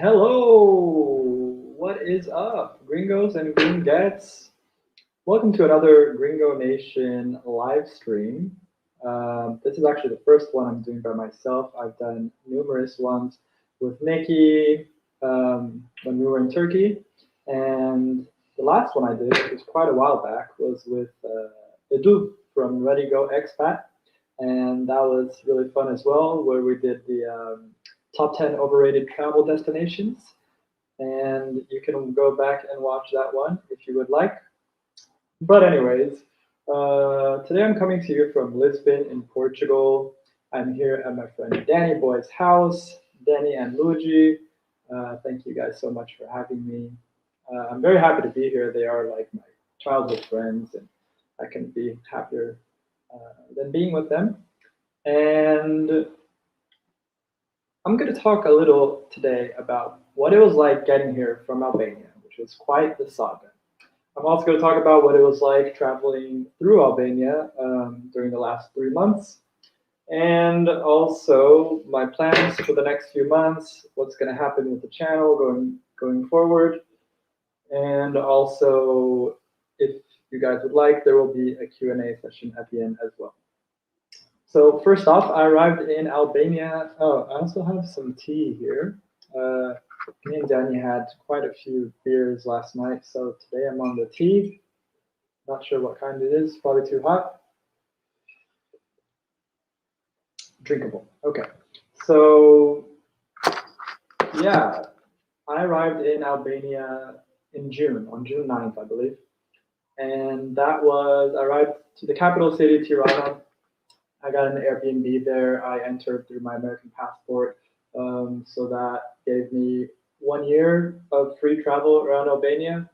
Hello, what is up, gringos and gringettes? Welcome to another Gringo Nation live stream. This is actually the first one I'm doing by myself. I've done numerous ones with Nikki when we were in Turkey, and the last one I did, which was quite a while back, was with Edu from Ready Go Expat, and that was really fun as well, where we did the top 10 overrated travel destinations. And you can go back and watch that one if you would like. But anyways, today I'm coming to you from Lisbon in Portugal. I'm here at my friend Danny Boy's house, Danny and Luigi. Thank you guys so much for having me. I'm very happy to be here. They are like my childhood friends, and I couldn't be happier than being with them. And I'm going to talk a little today about what it was like getting here from Albania, which was quite the saga. I'm also going to talk about what it was like traveling through Albania during the last 3 months, and also my plans for the next few months, what's going to happen with the channel going forward, and also if you guys would like, there will be a Q&A session at the end as well. So first off, I arrived in Albania. Oh, I also have some tea here. Me and Danny had quite a few beers last night, so today I'm on the tea. Not sure what kind it is, probably too hot. Drinkable, okay. So, yeah, I arrived in Albania in June, on June 9th, I believe. And I arrived to the capital city, Tirana. I got an Airbnb there. I entered through my American passport. So that gave me 1 year of free travel around Albania,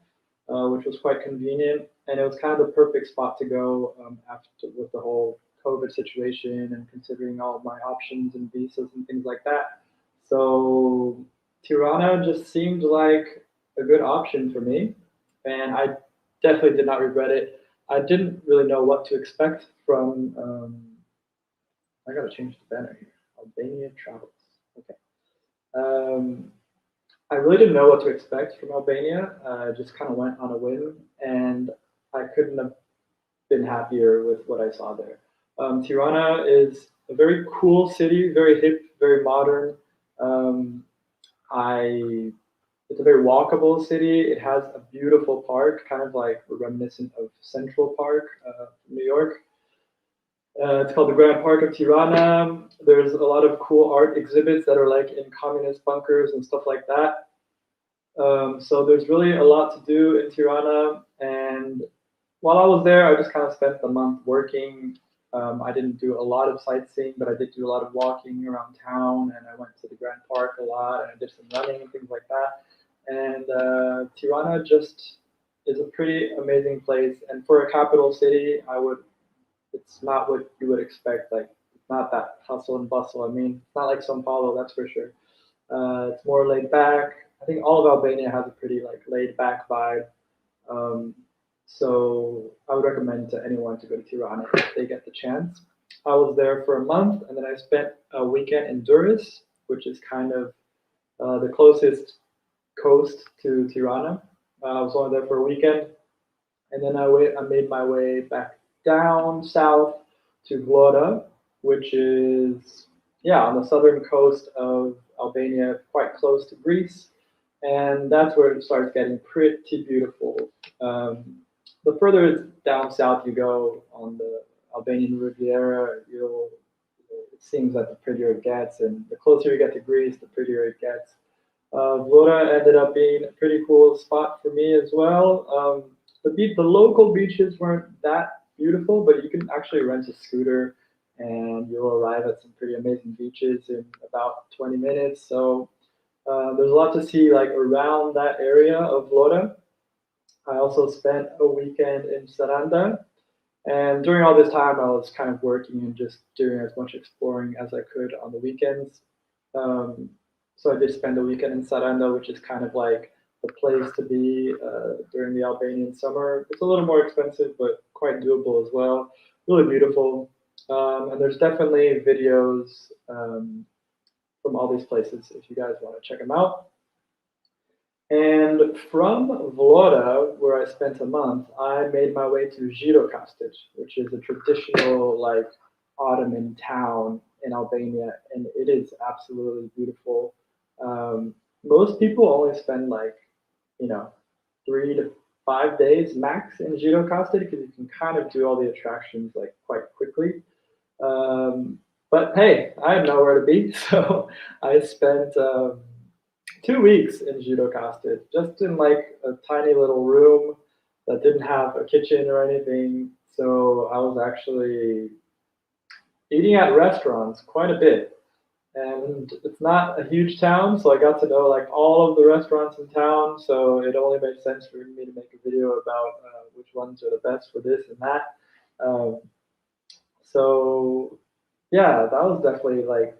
which was quite convenient. And it was kind of the perfect spot to go after with the whole COVID situation and considering all of my options and visas and things like that. So Tirana just seemed like a good option for me, and I definitely did not regret it. I didn't really know what to expect from. I gotta change the banner here. Albania travels. Okay. Um, I really didn't know what to expect from Albania. I just kind of went on a whim, and I couldn't have been happier with what I saw there. Tirana is a very cool city, very hip, very modern. Um, I it's a very walkable city. It has a beautiful park, kind of like reminiscent of Central Park from New York. It's called the Grand Park of Tirana. There's a lot of cool art exhibits that are like in communist bunkers and stuff like that. So there's really a lot to do in Tirana. And while I was there, I just kind of spent the month working. I didn't do a lot of sightseeing, but I did do a lot of walking around town, and I went to the Grand Park a lot, and I did some running and things like that. And Tirana just is a pretty amazing place. And for a capital city, it's not what you would expect. Like, it's not that hustle and bustle. I mean, it's not like Sao Paulo, that's for sure. It's more laid back. I think all of Albania has a pretty like laid back vibe. Um, so I would recommend to anyone to go to Tirana if they get the chance. I was there for a month, and then I spent a weekend in Durrës, which is kind of the closest coast to Tirana. I was only there for a weekend, and then I made my way back down south to Vlora, which is on the southern coast of Albania, quite close to Greece, and that's where it starts getting pretty beautiful. Um, the further down south you go on the Albanian Riviera, it seems like the prettier it gets, and the closer you get to Greece, the prettier it gets. Vlora ended up being a pretty cool spot for me as well. The local beaches weren't that beautiful, but you can actually rent a scooter and you'll arrive at some pretty amazing beaches in about 20 minutes. So there's a lot to see like around that area of Vlora. I also spent a weekend in Saranda, and during all this time, I was kind of working and just doing as much exploring as I could on the weekends. Um, so I did spend a weekend in Saranda, which is kind of like the place to be during the Albanian summer. It's a little more expensive, but quite doable as well. Really beautiful. And there's definitely videos from all these places if you guys want to check them out. And from Vlora, where I spent a month, I made my way to Girokastic, which is a traditional like Ottoman town in Albania, and it is absolutely beautiful. Most people only spend like, you know, 3 to 5 days max in Girokastic because you can kind of do all the attractions like quite quickly. Um, but hey, I had nowhere to be, so I spent 2 weeks in Judocasted, just in like a tiny little room that didn't have a kitchen or anything. So I was actually eating at restaurants quite a bit. And it's not a huge town, so I got to know like all of the restaurants in town. So it only made sense for me to make a video about which ones are the best for this and that. Um, so yeah, that was definitely like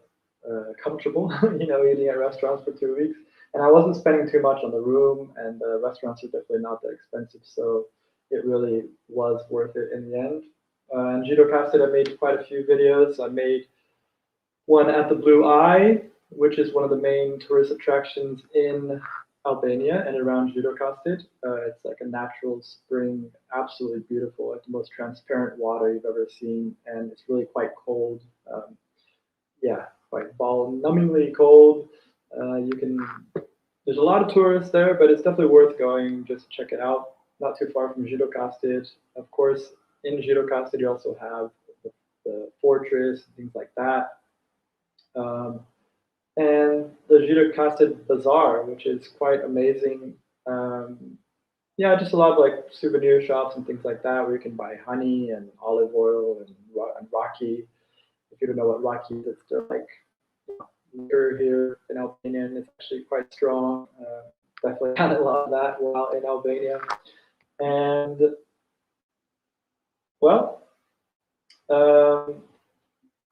comfortable, eating at restaurants for 2 weeks. And I wasn't spending too much on the room, and the restaurants are definitely not that expensive, so it really was worth it in the end. And Judo Casted, I made quite a few videos. I made one at the Blue Eye, which is one of the main tourist attractions in Albania and around Judokastit. It's like a natural spring, absolutely beautiful, like the most transparent water you've ever seen, and it's really quite cold. Yeah, quite ball-numbingly cold. You can. There's a lot of tourists there, but it's definitely worth going just to check it out. Not too far from Judokastit. Of course, in Judokastit you also have the fortress, things like that. Um, and the Judokastit Bazaar, which is quite amazing. Yeah, just a lot of like souvenir shops and things like that where you can buy honey and olive oil and raki. If you don't know what raki is, it's like liquor here in Albania, and it's actually quite strong. Definitely had a lot of that while in Albania. And well, um,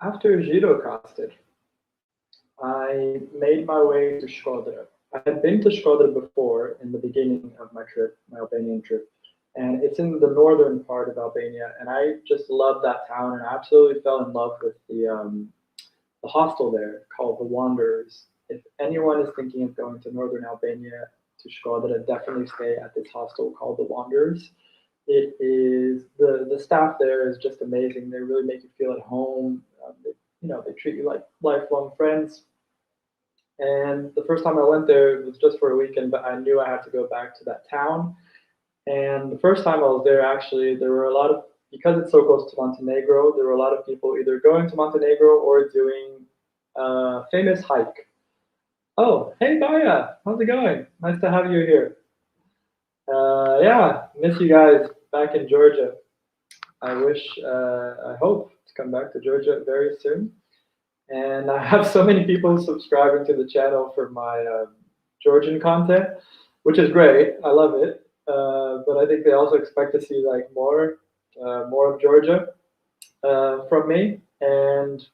after Žirokastit, I made my way to Shkodra. I had been to Shkodra before in the beginning of my trip, my Albanian trip, and it's in the northern part of Albania. And I just loved that town, and I absolutely fell in love with the hostel there called the Wanderers. If anyone is thinking of going to northern Albania to Shkodra, definitely stay at this hostel called the Wanderers. It is the staff there is just amazing. They really make you feel at home. They treat you like lifelong friends. And the first time I went there, it was just for a weekend, but I knew I had to go back to that town. And the first time I was there, actually, there were a lot of, because it's so close to Montenegro, there were a lot of people either going to Montenegro or doing a famous hike. Oh, hey, Baya, how's it going? Nice to have you here. Yeah, miss you guys back in Georgia. I hope to come back to Georgia very soon. And I have so many people subscribing to the channel for my Georgian content, which is great. I love it, but I think they also expect to see like more of Georgia from me. And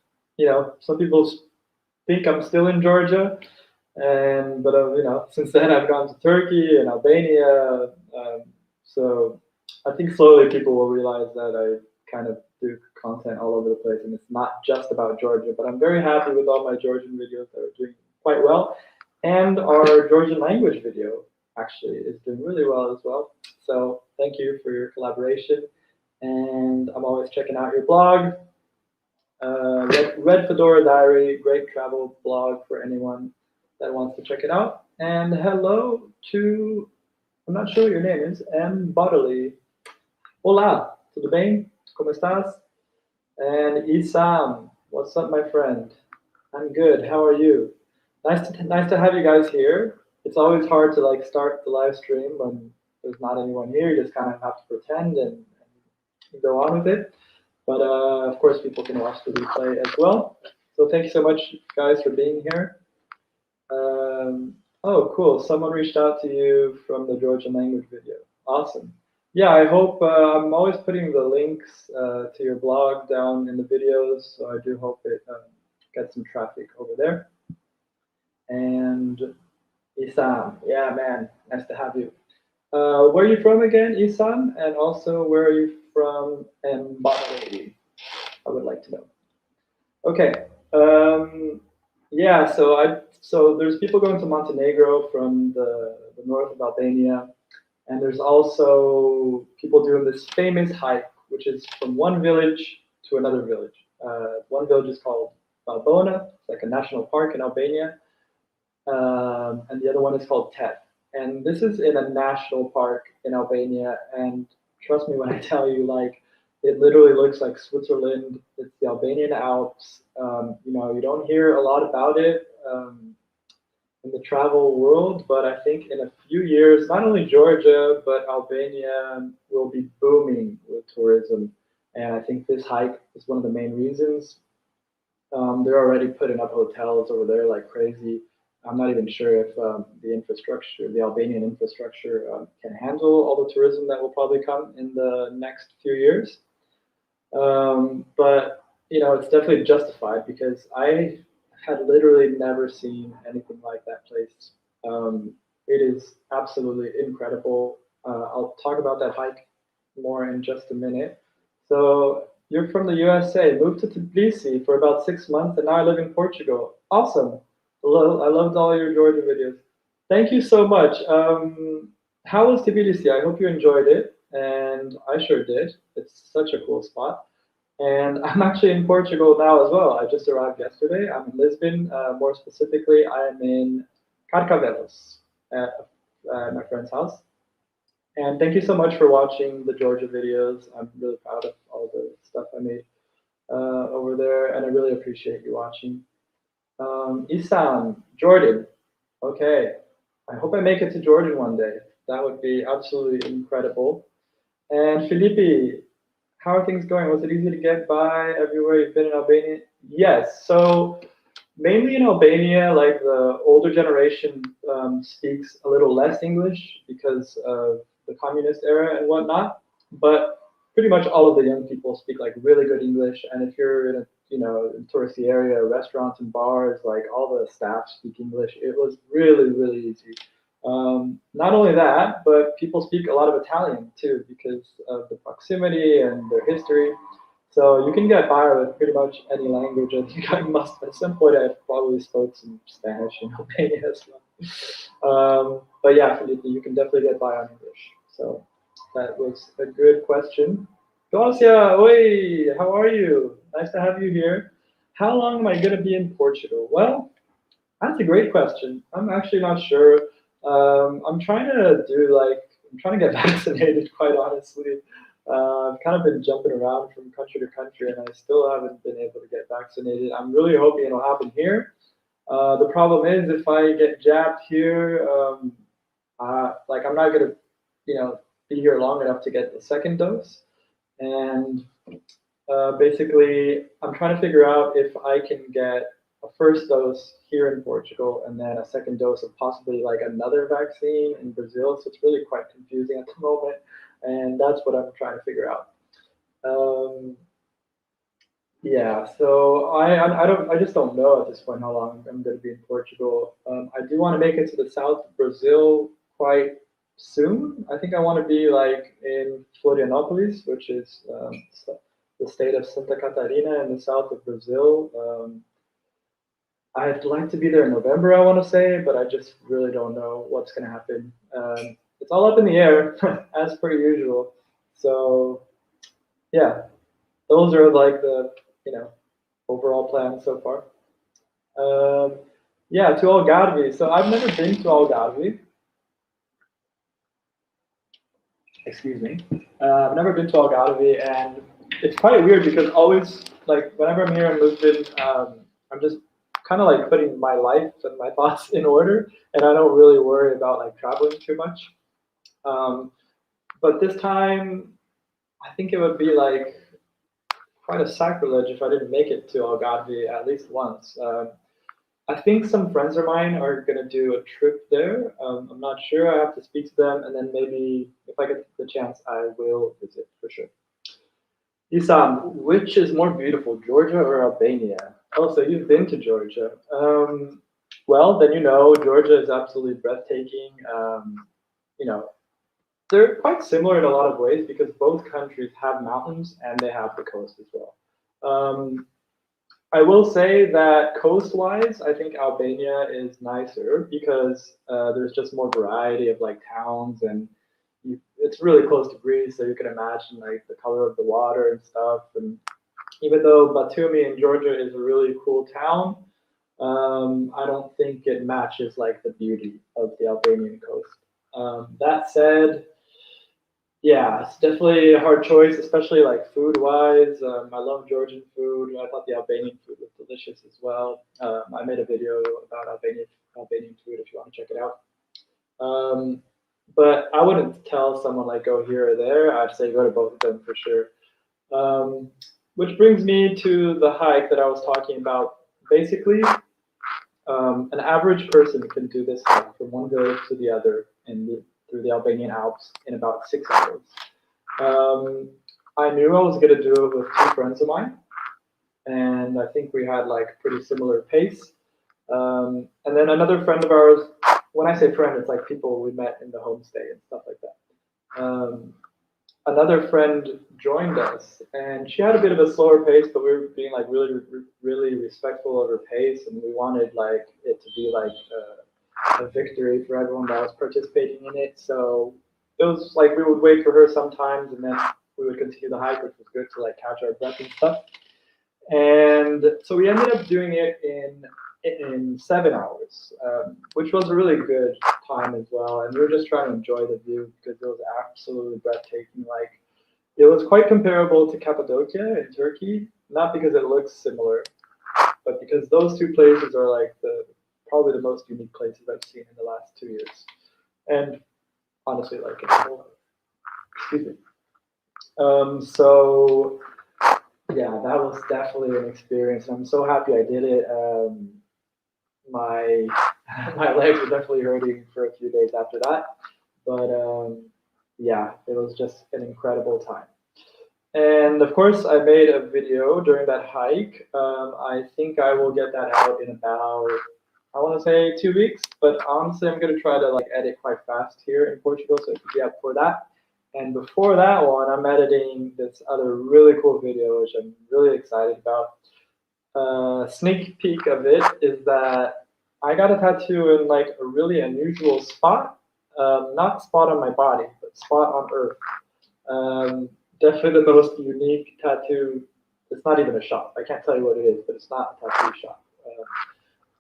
some people think I'm still in Georgia, and but since then I've gone to Turkey and Albania. So I think slowly people will realize that I kind of do content all over the place, and it's not just about Georgia. But I'm very happy with all my Georgian videos that are doing quite well, and our Georgian language video actually is doing really well as well. So thank you for your collaboration, and I'm always checking out your blog. Red Fedora Diary, great travel blog for anyone that wants to check it out. And hello to, I'm not sure what your name is, M. Bodily. Olá, tudo bem? Como estás? And Isam, what's up, my friend? I'm good. How are you? Nice to have you guys here. It's always hard to like start the live stream when there's not anyone here. You just kind of have to pretend and go on with it. But of course, people can watch the replay as well. So thank you so much, guys, for being here. Oh, cool. Someone reached out to you from the Georgian language video. Awesome. Yeah, I hope I'm always putting the links to your blog down in the videos. So I do hope it gets some traffic over there. And Isam, yeah, man, nice to have you. Where are you from again, Isam? And also, where are you from Mbale? I would like to know. Okay. Yeah, so there's people going to Montenegro from the north of Albania, and there's also people doing this famous hike, which is from one village to another village. One village is called Valbona, it's like a national park in Albania, and the other one is called Tet. And this is in a national park in Albania, and trust me when I tell you, like, it literally looks like Switzerland. It's the Albanian Alps. You don't hear a lot about it in the travel world, but I think in a few years, not only Georgia but Albania will be booming with tourism. And I think this hike is one of the main reasons. They're already putting up hotels over there like crazy. I'm not even sure if the infrastructure, the Albanian infrastructure, can handle all the tourism that will probably come in the next few years. But it's definitely justified because I had literally never seen anything like that place. It is absolutely incredible. I'll talk about that hike more in just a minute. So you're from the USA, moved to Tbilisi for about 6 months, and now I live in Portugal. Awesome. I loved all your Georgia videos. Thank you so much. How was Tbilisi? I hope you enjoyed it, and I sure did. It's such a cool spot. And I'm actually in Portugal now as well. I just arrived yesterday. I'm in Lisbon. More specifically, I'm in Carcavelos at my friend's house. And thank you so much for watching the Georgia videos. I'm really proud of all the stuff I made over there, and I really appreciate you watching. Isan, Jordan. Okay. I hope I make it to Jordan one day. That would be absolutely incredible. And Felipe, how are things going? Was it easy to get by everywhere you've been in Albania? Yes. So mainly in Albania, like the older generation speaks a little less English because of the communist era and whatnot. But pretty much all of the young people speak like really good English. And if you're in a touristy area, restaurants and bars, like all the staff speak English. It was really really easy. Not only that, but people speak a lot of Italian too because of the proximity and their history. So you can get by with pretty much any language. I think I must at some point I've probably spoke some Spanish in Albania as well. But yeah, Felipe, you can definitely get by on English. So that was a good question. Gracia, oi, how are you? Nice to have you here. How long am I going to be in Portugal? Well, that's a great question. I'm actually not sure. I'm trying to do like I'm trying to get vaccinated. Quite honestly, I've kind of been jumping around from country to country, and I still haven't been able to get vaccinated. I'm really hoping it'll happen here. The problem is if I get jabbed here, like I'm not gonna, be here long enough to get the second dose, and basically, I'm trying to figure out if I can get a first dose here in Portugal and then a second dose of possibly like another vaccine in Brazil. So it's really quite confusing at the moment, and that's what I'm trying to figure out. Um, yeah, so I just don't know at this point how long I'm going to be in Portugal. I do want to make it to the south of Brazil quite soon. I think I want to be like in Florianopolis, which is the state of Santa Catarina in the south of Brazil. I'd like to be there in November, I want to say, but I just really don't know what's going to happen. It's all up in the air, as per usual. So yeah, those are like the overall plans so far. Um, yeah, to Algarve. So I've never been to Algarve. Excuse me. I've never been to Algarve, and it's quite weird because always, like, whenever I'm here in Lisbon, I'm just kind of like putting my life and my thoughts in order, and I don't really worry about like traveling too much. Um, but this time, I think it would be like quite a sacrilege if I didn't make it to Algarve at least once. I think some friends of mine are going to do a trip there. I'm not sure. I have to speak to them, and then maybe if I get the chance, I will visit for sure. Isam, which is more beautiful, Georgia or Albania? Oh, so you've been to Georgia. Well, then Georgia is absolutely breathtaking. You know, they're quite similar in a lot of ways because both countries have mountains and they have the coast as well. Um, I will say that coast-wise, I think Albania is nicer because there's just more variety of like towns, and it's really close to Greece, so you can imagine like the color of the water and stuff. And even though Batumi in Georgia is a really cool town, I don't think it matches like the beauty of the Albanian coast. That said, yeah, it's definitely a hard choice, especially like food wise. I love Georgian food. I thought the Albanian food was delicious as well. I made a video about Albanian food if you want to check it out. Um, but I wouldn't tell someone like go here or there. I'd say go to both of them for sure. Um, which brings me to the hike that I was talking about. Basically, an average person can do this hike from one village to the other through the Albanian Alps in about 6 hours. Um, I knew I was going to do it with two friends of mine, and I think we had like pretty similar pace. And then another friend of ours, when I say friend, it's like people we met in the homestay and stuff like that. Another friend joined us, and she had a bit of a slower pace, but we were being like really respectful of her pace, and we wanted like it to be like a victory for everyone that was participating in it. So it was like we would wait for her sometimes, and then we would continue the hike, which was good to like catch our breath and stuff. And so we ended up doing it in 7 hours, which was a really good time as well. And we were just trying to enjoy the view because it was absolutely breathtaking. Like it was quite comparable to Cappadocia in Turkey, not because it looks similar, but because those two places are like probably the most unique places I've seen in the last 2 years. And honestly, like in the whole, excuse me. So yeah, that was definitely an experience. I'm so happy I did it. My my legs were definitely hurting for a few days after that, but yeah, it was just an incredible time. And of course, I made a video during that hike. I think I will get that out in about, I want to say 2 weeks, but honestly, I'm going to try to like edit quite fast here in Portugal, so it could be up for that. And before that one, I'm editing this other really cool video, which I'm really excited about. Sneak peek of it is that I got a tattoo in like a really unusual spot, not spot on my body, but spot on Earth. Definitely the most unique tattoo. It's not even a shop. I can't tell you what it is, but it's not a tattoo shop.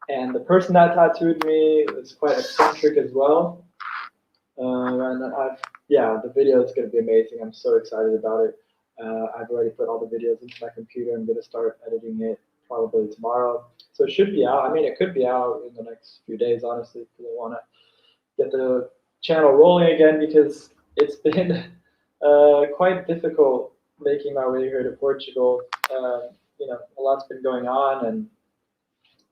And the person that tattooed me is quite eccentric as well. Yeah, the video is going to be amazing. I'm so excited about it. I've already put all the videos into my computer. I'm going to start editing it probably tomorrow. So it should be out. I mean, it could be out in the next few days, honestly, because I want to get the channel rolling again because it's been quite difficult making my way here to Portugal. A lot's been going on,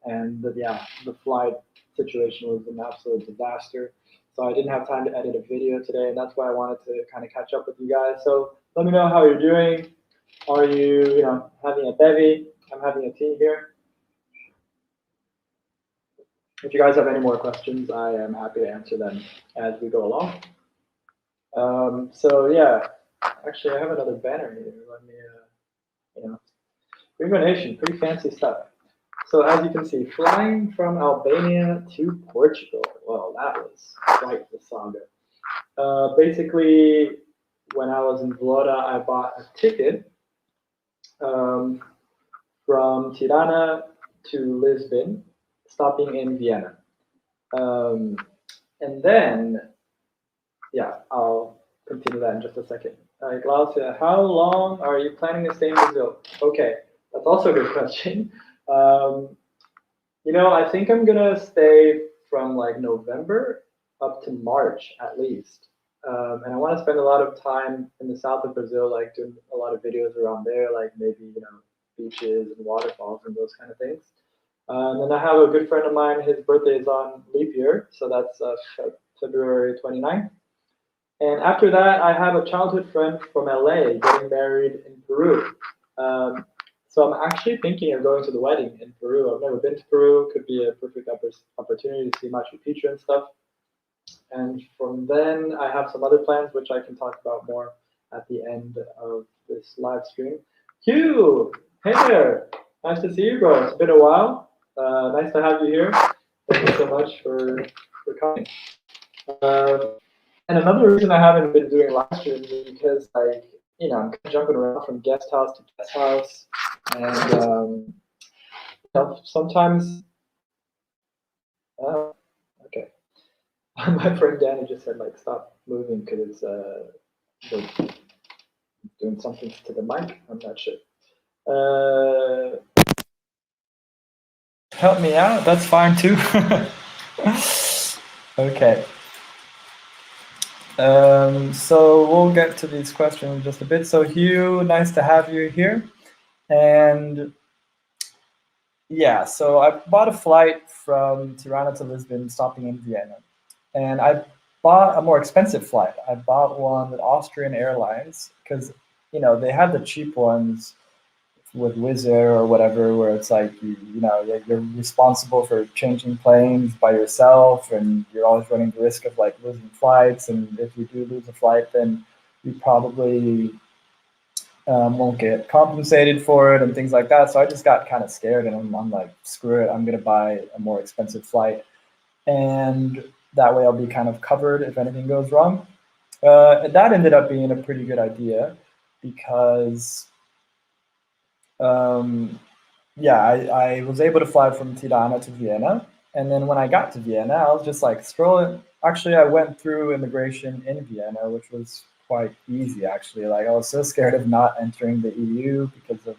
and the flight situation was an absolute disaster. So I didn't have time to edit a video today, and that's why I wanted to kind of catch up with you guys. So let me know how you're doing. Are you, having a bevy? I'm having a tea here. If you guys have any more questions, I am happy to answer them as we go along. So yeah, actually I have another banner here. Let me, Gringo Nation, pretty fancy stuff. So as you can see, flying from Albania to Portugal. Well, that was quite the saga. Basically, when I was in Vlora, I bought a ticket from Tirana to Lisbon, stopping in Vienna. And then, yeah, I'll continue that in just a second. Glaucia, how long are you planning to stay in Brazil? Okay, that's also a good question. I think I'm gonna stay from like November up to March at least. And I want to spend a lot of time in the south of Brazil, like doing a lot of videos around there, like maybe, beaches and waterfalls and those kind of things. And then I have a good friend of mine, his birthday is on leap year, so that's February 29th. And after that, I have a childhood friend from LA getting married in Peru. So I'm actually thinking of going to the wedding in Peru. I've never been to Peru. Could be a perfect opportunity to see Machu Picchu and stuff. And from then, I have some other plans, which I can talk about more at the end of this live stream. Hugh, hey there. Nice to see you, bro. It's been a while. Nice to have you here. Thank you so much for coming. And another reason I haven't been doing live streams is because, like, you know, I'm kind of jumping around from guest house to guest house, and you know, sometimes. Okay. My friend Danny just said, like, stop moving because it's doing something to the mic. I'm not sure. Help me out. That's fine too. Okay. So we'll get to these questions in just a bit. So Hugh, nice to have you here. And yeah, so I bought a flight from Tirana to Lisbon, stopping in Vienna. And I bought a more expensive flight. I bought one with Austrian Airlines because, you know, they have the cheap ones with Wizz Air or whatever, where it's like, you know, you're responsible for changing planes by yourself, and you're always running the risk of like losing flights. And if you do lose a flight, then you probably won't get compensated for it and things like that. So I just got kind of scared, and I'm like, screw it, I'm gonna buy a more expensive flight, and that way I'll be kind of covered if anything goes wrong. And that ended up being a pretty good idea because yeah, I was able to fly from Tirana to Vienna. And then when I got to Vienna, I was just like scrolling. Actually, I went through immigration in Vienna, which was quite easy, actually. Like, I was so scared of not entering the EU because of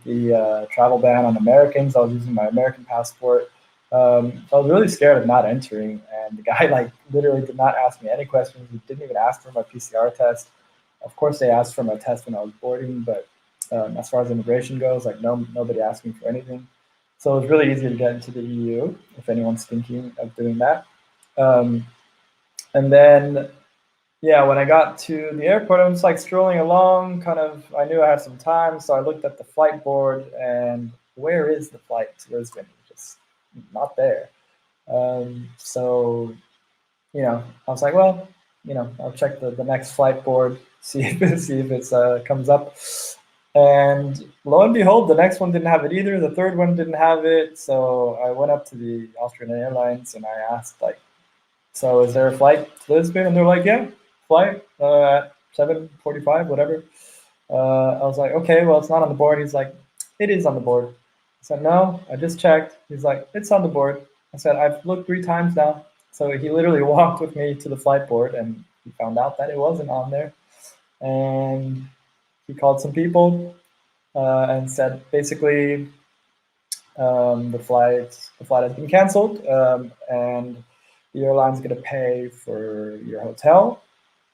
the travel ban on Americans. I was using my American passport. So I was really scared of not entering. And the guy, like, literally did not ask me any questions. He didn't even ask for my PCR test. Of course, they asked for my test when I was boarding, but as far as immigration goes, like, nobody asked me for anything. So it was really easy to get into the EU if anyone's thinking of doing that. And then, yeah, when I got to the airport, I was like strolling along, kind of, I knew I had some time, so I looked at the flight board, and where is the flight to Lisbon? Just not there. So, you know, I was like, well, you know, I'll check the next flight board, see if it comes up. And lo and behold, the next one didn't have it either. The third one didn't have it. So I went up to the Austrian Airlines and I asked, like, so is there a flight to Lisbon? And they're like, yeah, flight at 7:45, whatever. I was like, okay, well, it's not on the board. He's like, it is on the board. I said, no, I just checked. He's like, it's on the board. I said, I've looked 3 times now. So he literally walked with me to the flight board, and he found out that it wasn't on there. And he called some people and said, basically, the flight has been canceled, and the airline's going to pay for your hotel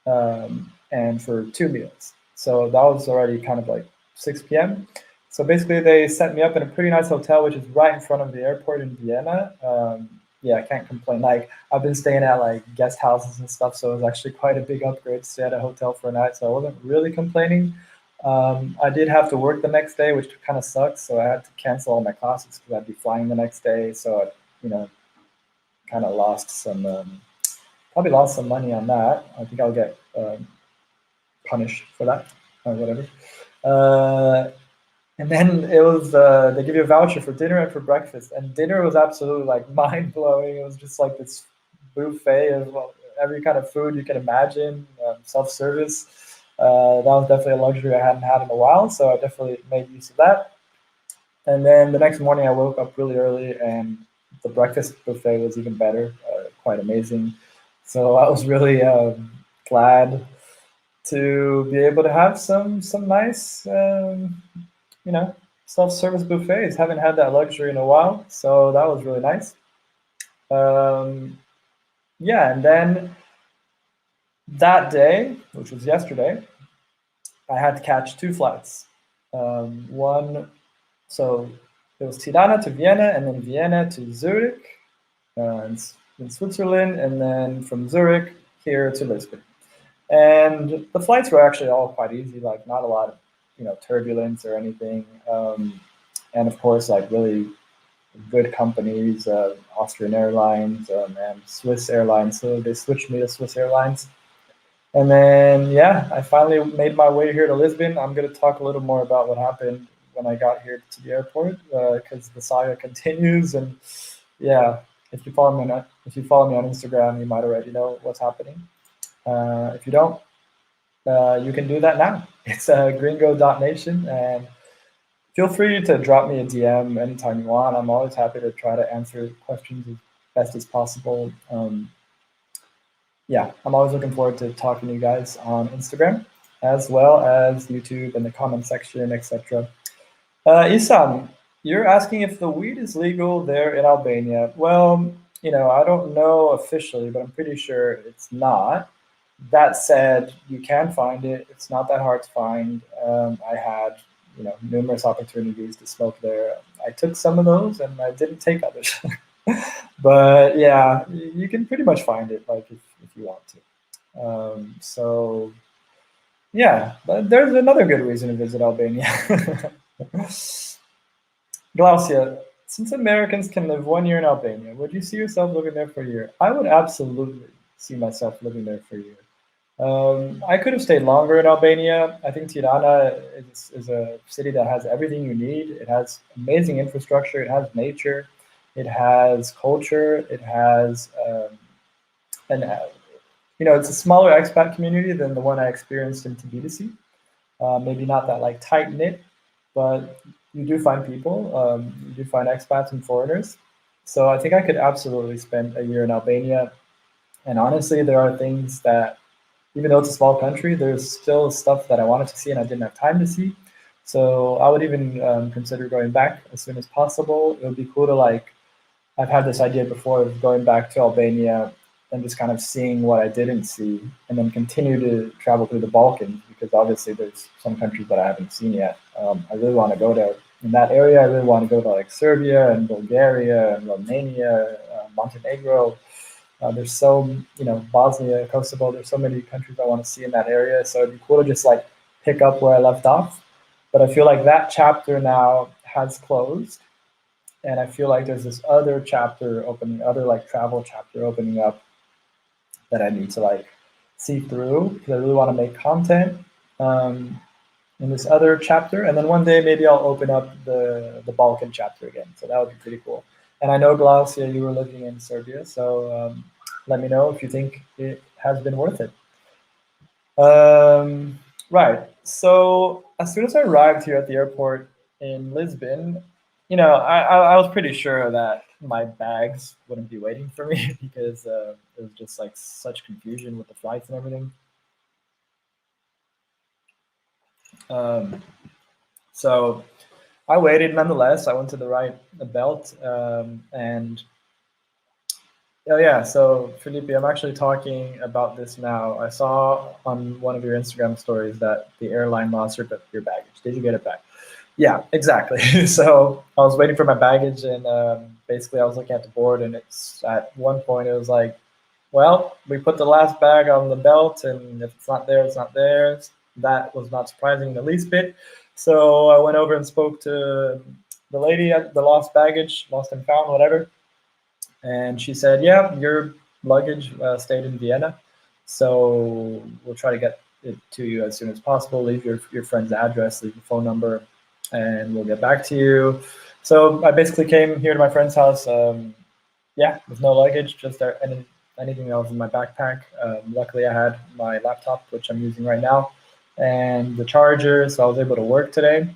and for 2 meals. So that was already kind of like 6 p.m. So basically, they set me up in a pretty nice hotel, which is right in front of the airport in Vienna. Yeah, I can't complain. Like, I've been staying at like guest houses and stuff, so it was actually quite a big upgrade to stay at a hotel for a night. So I wasn't really complaining. I did have to work the next day, which kind of sucks. So I had to cancel all my classes because I'd be flying the next day. So I, you know, kind of lost some, probably lost some money on that. I think I'll get punished for that or whatever. And then it was, they give you a voucher for dinner and for breakfast. And dinner was absolutely like mind blowing. It was just like this buffet of every kind of food you can imagine, self-service. That was definitely a luxury I hadn't had in a while. So I definitely made use of that. And then the next morning I woke up really early, and the breakfast buffet was even better, quite amazing. So I was really glad to be able to have some nice, you know, self-service buffets. Haven't had that luxury in a while, so that was really nice. Yeah, and then that day, which was yesterday, I had to catch 2 flights. One, so it was Tirana to Vienna, and then Vienna to Zurich in Switzerland, and then from Zurich here to Lisbon. And the flights were actually all quite easy, like not a lot of, you know, turbulence or anything. And of course, like really good companies, Austrian Airlines and Swiss Airlines. So they switched me to Swiss Airlines. And then, yeah, I finally made my way here to Lisbon. I'm going to talk a little more about what happened when I got here to the airport, because the saga continues. And yeah, if you follow me on Instagram, you might already know what's happening. If you don't, you can do that now. It's Gringo.nation, and feel free to drop me a DM anytime you want. I'm always happy to try to answer questions as best as possible. Yeah, I'm always looking forward to talking to you guys on Instagram, as well as YouTube and the comment section, etc. Isam, you're asking if the weed is legal there in Albania. Well, I don't know officially, but I'm pretty sure it's not. That said, you can find it. It's not that hard to find. I had, numerous opportunities to smoke there. I took some of those, and I didn't take others. But yeah, you can pretty much find it, like if you want to. So yeah, but there's another good reason to visit Albania. Glaucia, since Americans can live 1 year in Albania, would you see yourself living there for a year? I would absolutely see myself living there for a year. I could have stayed longer in Albania. I think Tirana is a city that has everything you need. It has amazing infrastructure. It has nature. It has culture. It has, and it's a smaller expat community than the one I experienced in Tbilisi. Maybe not that like tight knit, but you do find people. You do find expats and foreigners. So I think I could absolutely spend a year in Albania. And honestly, there are things that, even though it's a small country, there's still stuff that I wanted to see and I didn't have time to see. So I would even consider going back as soon as possible. It would be cool to I've had this idea before of going back to Albania and just kind of seeing what I didn't see, and then continue to travel through the Balkans, because obviously there's some countries that I haven't seen yet. I really want to go there. In that area, I really want to go to like Serbia and Bulgaria and Romania, Montenegro. There's Bosnia, Kosovo. There's so many countries I want to see in that area. So it'd be cool to just pick up where I left off. But I feel like that chapter now has closed, and I feel like there's this other chapter opening, travel chapter opening up, that I need to see through, because I really want to make content in this other chapter. And then one day maybe I'll open up the Balkan chapter again. So that would be pretty cool. And I know, Glaucia, you were living in Serbia, so let me know if you think it has been worth it. Right. So as soon as I arrived here at the airport in Lisbon, I was pretty sure that my bags wouldn't be waiting for me, because it was just such confusion with the flights and everything. So I waited nonetheless. I went to the right belt, and oh yeah, so Felipe, I'm actually talking about this now. I saw on one of your Instagram stories that the airline lost your baggage. Did you get it back? Yeah, exactly. So I was waiting for my baggage, and basically I was looking at the board, and it's at one point it was like, well, we put the last bag on the belt, and if it's not there, it's not there. That was not surprising in the least bit. So I went over and spoke to the lady at the lost and found, whatever. And she said, yeah, your luggage stayed in Vienna. So we'll try to get it to you as soon as possible. Leave your friend's address, leave your phone number, and we'll get back to you. So I basically came here to my friend's house, with no luggage, just anything else in my backpack. Luckily, I had my laptop, which I'm using right now, and the charger, so I was able to work today.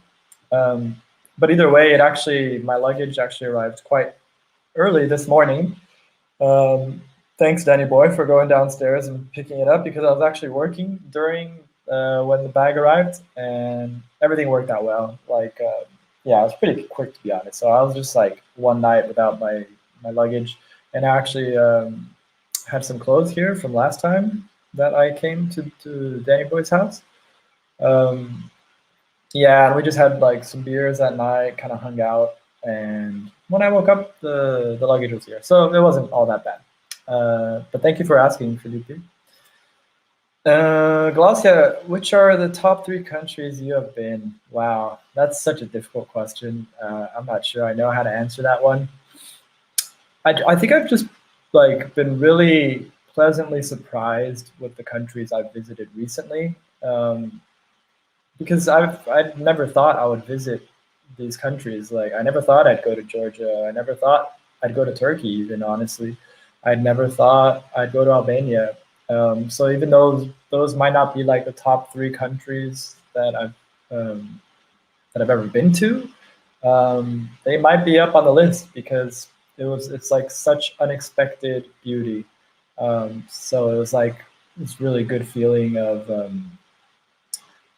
But either way, my luggage actually arrived quite early this morning. Thanks, Danny Boy, for going downstairs and picking it up, because I was actually working during when the bag arrived, and everything worked out well. It was pretty quick, to be honest. So I was just one night without my luggage, and I actually had some clothes here from last time that I came to Danny Boy's house. And we just had some beers that night, kind of hung out, and when I woke up, the luggage was here, so it wasn't all that bad. But thank you for asking, Felipe. Glaucia, which are the top 3 countries you have been? Wow, that's such a difficult question. I'm not sure I know how to answer that one. I think I've just been really pleasantly surprised with the countries I've visited recently, because I'd never thought I would visit these countries. Like I never thought I'd go to Georgia. I never thought I'd go to Turkey, even honestly. I'd never thought I'd go to Albania. So even though those might not be like the top 3 countries that I've ever been to, they might be up on the list because it's like such unexpected beauty. So it was like this really good feeling of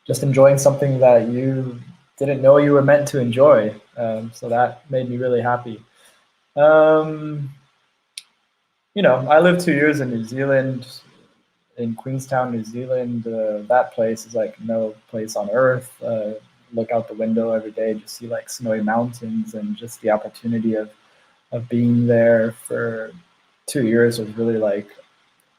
just enjoying something that you didn't know you were meant to enjoy. So that made me really happy. I lived 2 years in New Zealand, in Queenstown, New Zealand. That place is like no place on earth. Look out the window every day, just see like snowy mountains, and just the opportunity of being there for 2 years was really like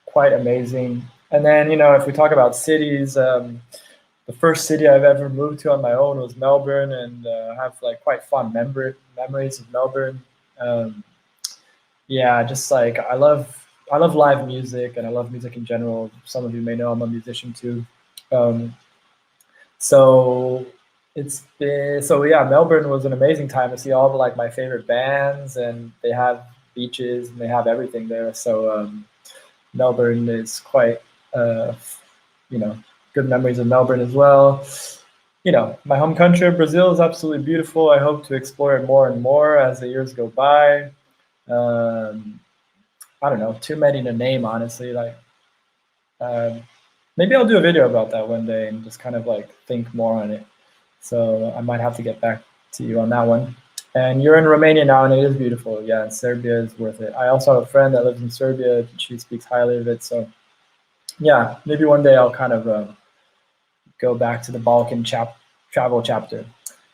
quite amazing. And then, if we talk about cities, the first city I've ever moved to on my own was Melbourne, and I have like quite fond memories of Melbourne. Yeah, just like I love live music, and I love music in general. Some of you may know I'm a musician too. So yeah, Melbourne was an amazing time to see all of like my favorite bands, and they have beaches and they have everything there. So Melbourne is quite good memories of Melbourne as well. My home country of Brazil is absolutely beautiful. I hope to explore it more and more as the years go by. I don't know, too many to name, honestly. Like, maybe I'll do a video about that one day and just kind of like think more on it. So I might have to get back to you on that one. And you're in Romania now, and it is beautiful. Yeah, Serbia is worth it. I also have a friend that lives in Serbia. She speaks highly of it. So yeah, maybe one day I'll kind of go back to the Balkan travel chapter.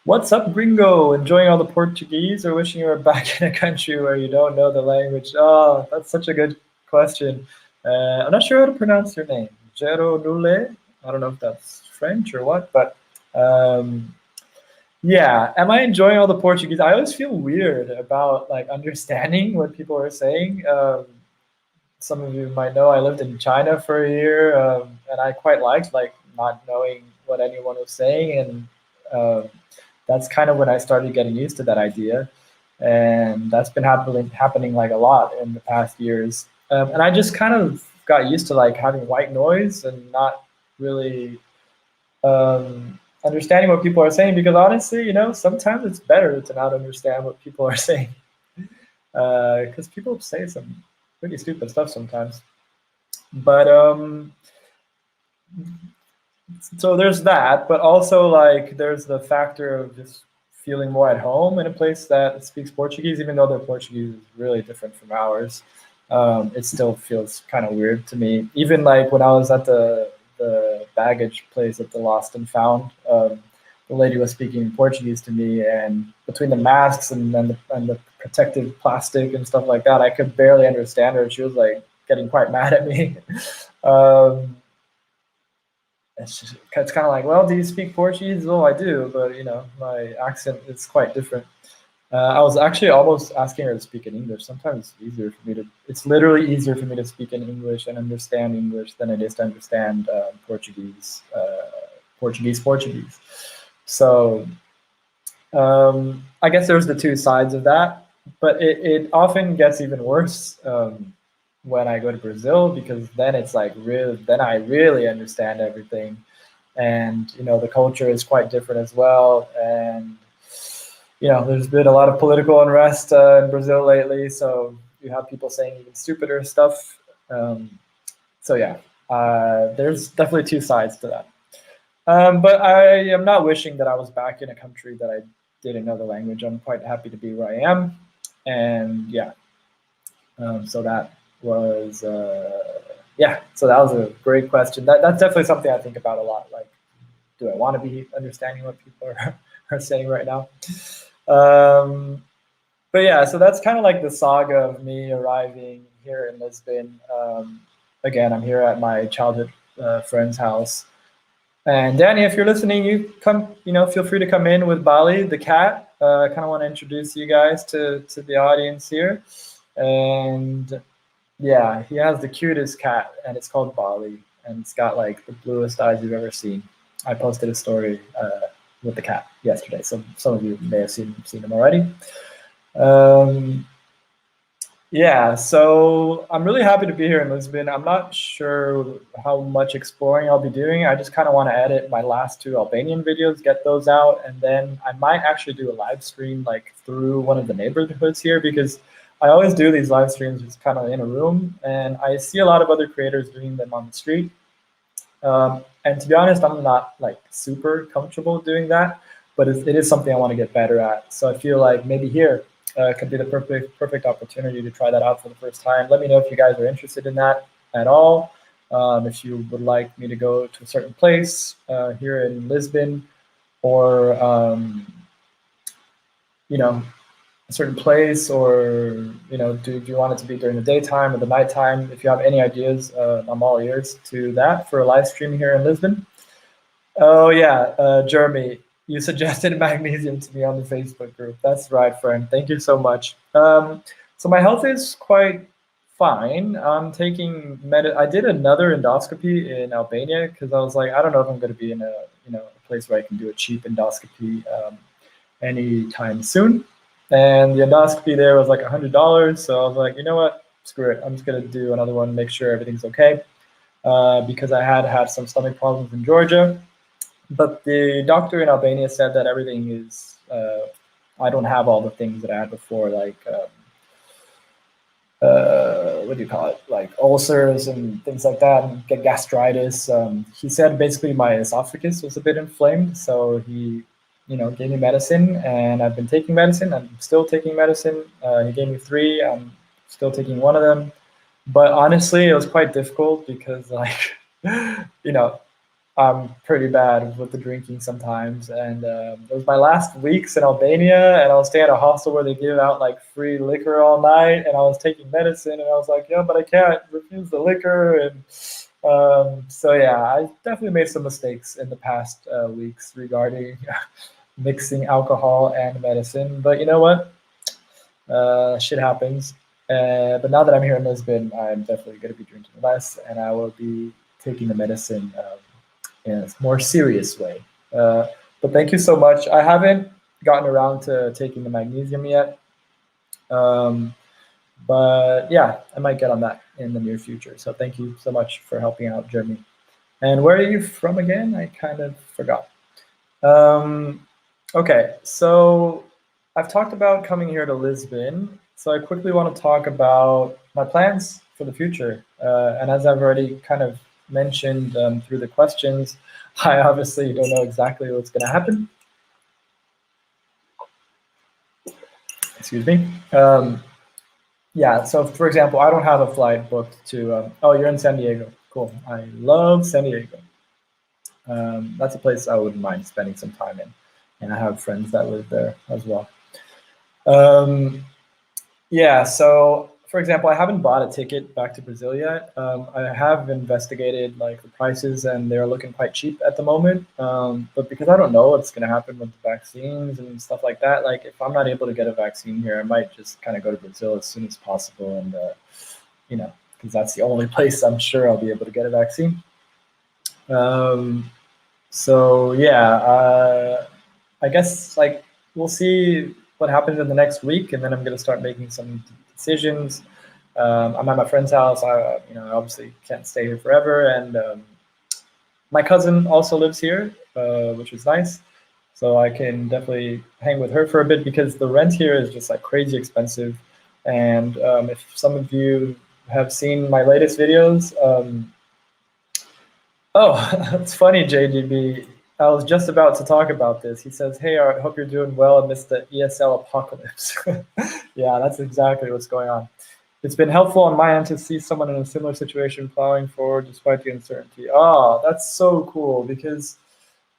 What's up, Gringo? Enjoying all the Portuguese, or wishing you were back in a country where you don't know the language? Oh, that's such a good question. I'm not sure how to pronounce your name. Gero Nule. I don't know if that's French or what, but yeah. Am I enjoying all the Portuguese? I always feel weird about like understanding what people are saying. Some of you might know I lived in China for a year, and I quite liked like not knowing what anyone was saying, and that's kind of when I started getting used to that idea, and that's been happening like a lot in the past years. And I just kind of got used to like having white noise and not really understanding what people are saying, because honestly, sometimes it's better to not understand what people are saying, because people say some pretty stupid stuff sometimes. But so there's that, but also like there's the factor of just feeling more at home in a place that speaks Portuguese, even though their Portuguese is really different from ours. It still feels kind of weird to me. Even like when I was at the baggage place at the Lost and Found, the lady was speaking Portuguese to me, and between the masks and the protective plastic and stuff like that, I could barely understand her. She was like getting quite mad at me. It's kind of like, well, do you speak Portuguese? Oh, I do, but my accent is quite different. I was actually almost asking her to speak in English. Sometimes it's literally easier for me to speak in English and understand English than it is to understand Portuguese. So I guess there's the two sides of that, but it often gets even worse when I go to Brazil, because then it's like then I really understand everything, and the culture is quite different as well, and there's been a lot of political unrest in Brazil lately, so you have people saying even stupider stuff. So yeah, there's definitely two sides to that. But I am not wishing that I was back in a country that I didn't know the language. I'm quite happy to be where I am, and yeah. So that was So that was a great question. That's definitely something I think about a lot. Like, do I want to be understanding what people are saying right now? But yeah, so that's kind of like the saga of me arriving here in Lisbon. Again, I'm here at my childhood friend's house. And Danny, if you're listening, you come. Feel free to come in with Bali, the cat. I kind of want to introduce you guys to the audience here. And yeah, he has the cutest cat, and it's called Bali, and it's got like the bluest eyes you've ever seen. I posted a story with the cat yesterday. So some of you may have seen him already. Yeah, so I'm really happy to be here in Lisbon. I'm not sure how much exploring I'll be doing. I just kind of want to edit my last 2 Albanian videos, get those out, and then I might actually do a live stream like through one of the neighborhoods here, because I always do these live streams just kind of in a room, and I see a lot of other creators doing them on the street. And to be honest, I'm not like super comfortable doing that, but it is something I want to get better at. So I feel like maybe here could be the perfect opportunity to try that out for the first time. Let me know if you guys are interested in that at all. If you would like me to go to a certain place here in Lisbon, or you know, a certain place, or do you want it to be during the daytime or the nighttime? If you have any ideas, I'm all ears to that for a live stream here in Lisbon. Oh yeah, Jeremy, you suggested magnesium to me on the Facebook group. That's right, friend. Thank you so much. So my health is quite fine. I'm taking I did another endoscopy in Albania because I was like, I don't know if I'm going to be in a place where I can do a cheap endoscopy anytime soon. And the endoscopy there was like $100. So I was like, you know what? Screw it. I'm just going to do another one, make sure everything's okay. Because I had some stomach problems in Georgia. But the doctor in Albania said that everything is, I don't have all the things that I had before, like, what do you call it? Like ulcers and things like that, and get gastritis. He said basically my esophagus was a bit inflamed. So he, gave me medicine, and I've been taking medicine. I'm still taking medicine. He gave me 3. I'm still taking one of them. But honestly, it was quite difficult because, like, I'm pretty bad with the drinking sometimes. And it was my last weeks in Albania, and I was staying at a hostel where they give out like free liquor all night. And I was taking medicine, and I was like, yeah, but I can't refuse the liquor. And so, yeah, I definitely made some mistakes in the past weeks regarding mixing alcohol and medicine. But you know what? Shit happens. But now that I'm here in Lisbon, I'm definitely going to be drinking less, and I will be taking the medicine in a more serious way. But thank you so much. I haven't gotten around to taking the magnesium yet. But yeah, I might get on that in the near future. So thank you so much for helping out, Jeremy. And where are you from again? I kind of forgot. Okay, so I've talked about coming here to Lisbon. So I quickly want to talk about my plans for the future. And as I've already kind of mentioned through the questions, I obviously don't know exactly what's going to happen. Excuse me. Yeah, so for example, I don't have a flight booked to, oh, you're in San Diego. Cool. I love San Diego. That's a place I wouldn't mind spending some time in. And I have friends that live there as well. Yeah, so for example, I haven't bought a ticket back to Brazil yet. I have investigated like the prices, and they're looking quite cheap at the moment. But because I don't know what's going to happen with the vaccines and stuff like that, like if I'm not able to get a vaccine here, I might just kind of go to Brazil as soon as possible, and because that's the only place I'm sure I'll be able to get a vaccine. So yeah, I guess like we'll see what happens in the next week, and then I'm going to start making some decisions. I'm at my friend's house. I obviously can't stay here forever, and my cousin also lives here, which is nice. So I can definitely hang with her for a bit because the rent here is just like crazy expensive. And if some of you have seen my latest videos, oh, it's funny, JGB. I was just about to talk about this. He says, hey, I hope you're doing well amidst the ESL apocalypse. Yeah, that's exactly what's going on. It's been helpful on my end to see someone in a similar situation plowing forward despite the uncertainty. Oh, that's so cool because,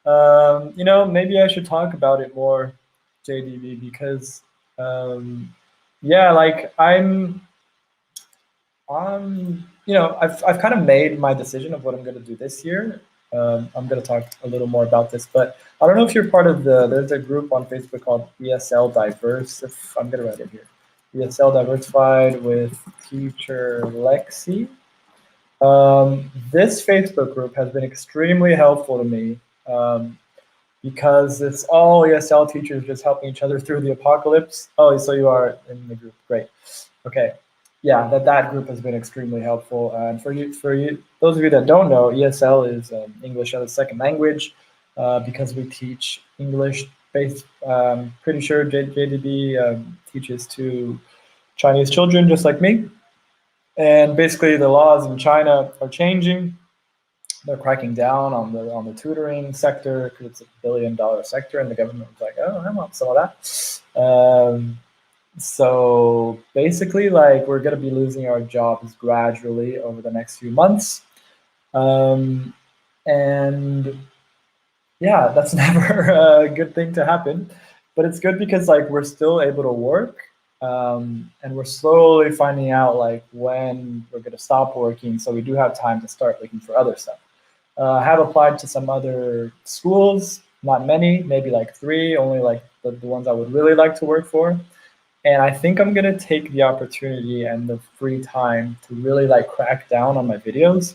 maybe I should talk about it more, JDB, because, yeah, like I've kind of made my decision of what I'm going to do this year. I'm going to talk a little more about this, but I don't know if you're part of there's a group on Facebook called ESL Diverse. If I'm going to write it here. ESL Diversified with Teacher Lexi. This Facebook group has been extremely helpful to me because it's all ESL teachers just helping each other through the apocalypse. Oh, so you are in the group. Great. Okay. Yeah, that group has been extremely helpful. And for you, those of you that don't know, ESL is English as a second language, because we teach English based. Pretty sure JDB teaches to Chinese children just like me. And basically, the laws in China are changing. They're cracking down on the tutoring sector because it's $1 billion sector, and the government was like, "Oh, I want some of that." So basically, like, we're going to be losing our jobs gradually over the next few months, and yeah, that's never a good thing to happen, but it's good because like we're still able to work, and we're slowly finding out like when we're going to stop working, so we do have time to start looking for other stuff. I have applied to some other schools, not many, maybe like 3, only like the ones I would really like to work for. And I think I'm gonna take the opportunity and the free time to really like crack down on my videos.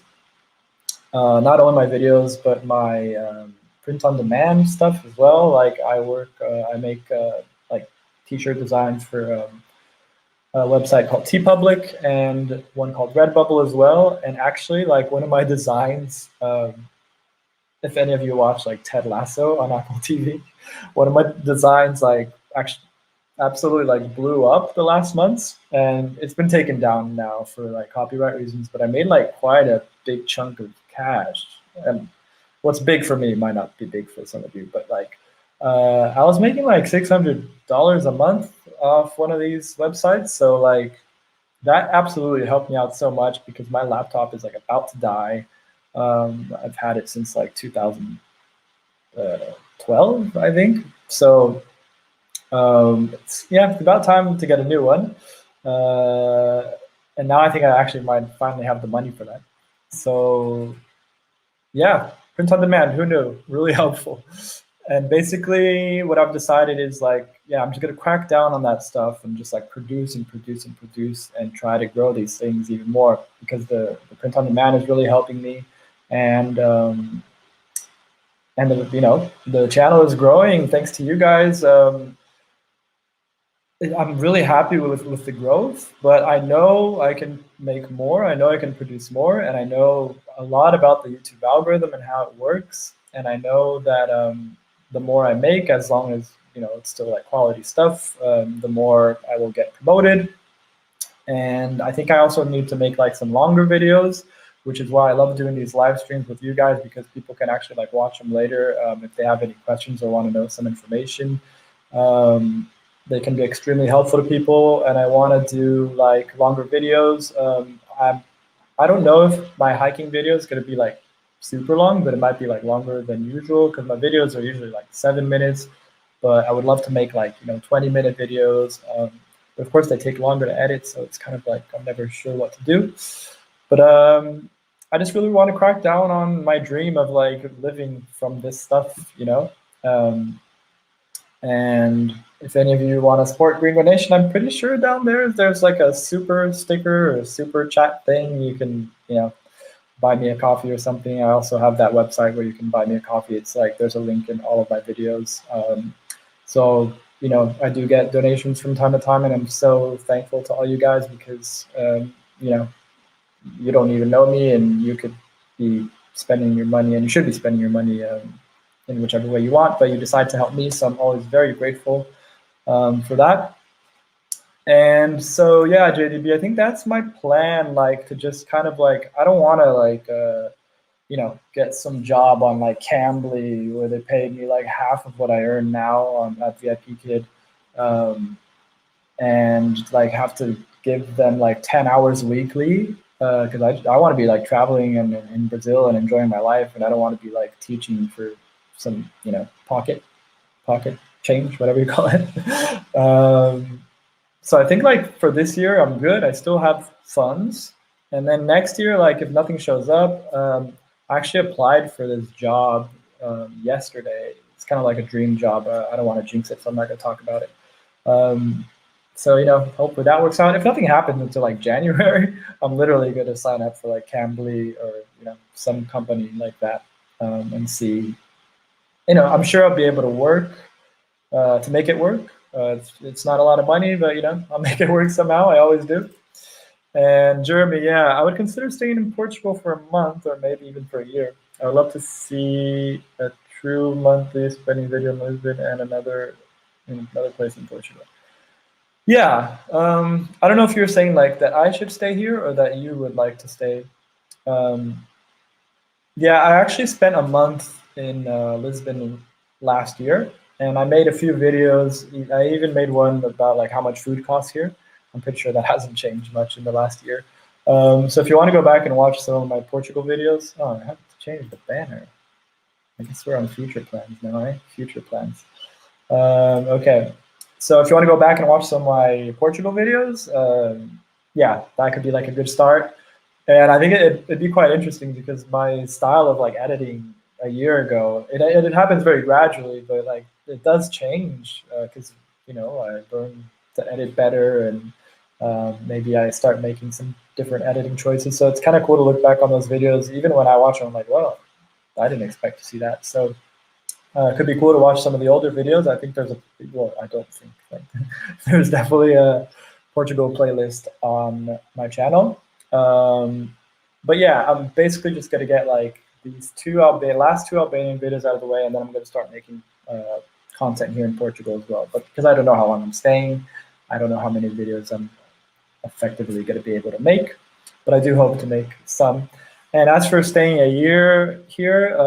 Not only my videos, but my print-on-demand stuff as well. Like I make like t-shirt designs for a website called TeePublic and one called Redbubble as well. And actually, like one of my designs, if any of you watch like Ted Lasso on Apple TV, one of my designs like actually absolutely like blew up the last months, and it's been taken down now for like copyright reasons, but I made like quite a big chunk of cash. And what's big for me might not be big for some of you, but like I was making like $600 a month off one of these websites. So like that absolutely helped me out so much because my laptop is like about to die. I've had it since like 2012, I think. So it's about time to get a new one. And now I think I actually might finally have the money for that. So yeah, print on demand, who knew? Really helpful. And basically what I've decided is like, yeah, I'm just gonna crack down on that stuff and just like produce and produce and produce and try to grow these things even more, because the print on demand is really helping me. And the channel is growing thanks to you guys. I'm really happy with the growth, but I know I can make more. I know I can produce more, and I know a lot about the YouTube algorithm and how it works. And I know that the more I make, as long as it's still like quality stuff, the more I will get promoted. And I think I also need to make like some longer videos, which is why I love doing these live streams with you guys, because people can actually like watch them later if they have any questions or want to know some information. They can be extremely helpful to people, and I want to do like longer videos. I don't know if my hiking video is going to be like super long, but it might be like longer than usual because my videos are usually like 7 minutes. But I would love to make like 20-minute videos. But of course, they take longer to edit, so it's kind of like I'm never sure what to do. But I just really want to crack down on my dream of like living from this stuff, and if any of you want to support Gringo Nation, I'm pretty sure down there's like a super sticker or a super chat thing. You can, buy me a coffee or something. I also have that website where you can buy me a coffee. It's like there's a link in all of my videos. So, I do get donations from time to time, and I'm so thankful to all you guys because, you don't even know me, and you could be spending your money, and you should be spending your money in whichever way you want, but you decide to help me. So I'm always very grateful for that. And so, yeah, JDB, I think that's my plan, like to just kind of like, I don't want to like, get some job on like Cambly where they pay me like half of what I earn now at VIP Kid, and like have to give them like 10 hours weekly because I want to be like traveling and in Brazil and enjoying my life, and I don't want to be like teaching for some pocket change, whatever you call it. So I think like for this year I'm good. I still have funds, and then next year, like if nothing shows up, I actually applied for this job yesterday. It's kind of like a dream job. I don't want to jinx it, so I'm not going to talk about it. So hopefully that works out. If nothing happens until like January, I'm literally going to sign up for like Cambly or some company like that and see I'm sure I'll be able to work to make it work. It's not a lot of money, but I'll make it work somehow. I always do. And Jeremy, yeah, I would consider staying in Portugal for a month or maybe even for a year. I would love to see a true monthly spending video in Lisbon and in another place in Portugal. Yeah, I don't know if you're saying like that I should stay here or that you would like to stay. Um, yeah, I actually spent a month in Lisbon last year, and I made a few videos. I even made one about like how much food costs here. I'm pretty sure that hasn't changed much in the last year. So if you want to go back and watch some of my Portugal videos, oh, I have to change the banner. I guess we're on future plans now, right? Future plans. Okay, so if you want to go back and watch some of my Portugal videos, yeah, that could be like a good start. And I think it'd be quite interesting because my style of like editing a year ago, it happens very gradually, but like it does change because I learn to edit better, and maybe I start making some different editing choices. So it's kind of cool to look back on those videos. Even when I watch them, I'm like, well, I didn't expect to see that. So it could be cool to watch some of the older videos. I think I don't think, like, there's definitely a Portugal playlist on my channel. But yeah, I'm basically just gonna get like these last two Albanian videos out of the way, and then I'm gonna start making content here in Portugal as well. But because I don't know how long I'm staying, I don't know how many videos I'm effectively gonna be able to make, but I do hope to make some. And as for staying a year here,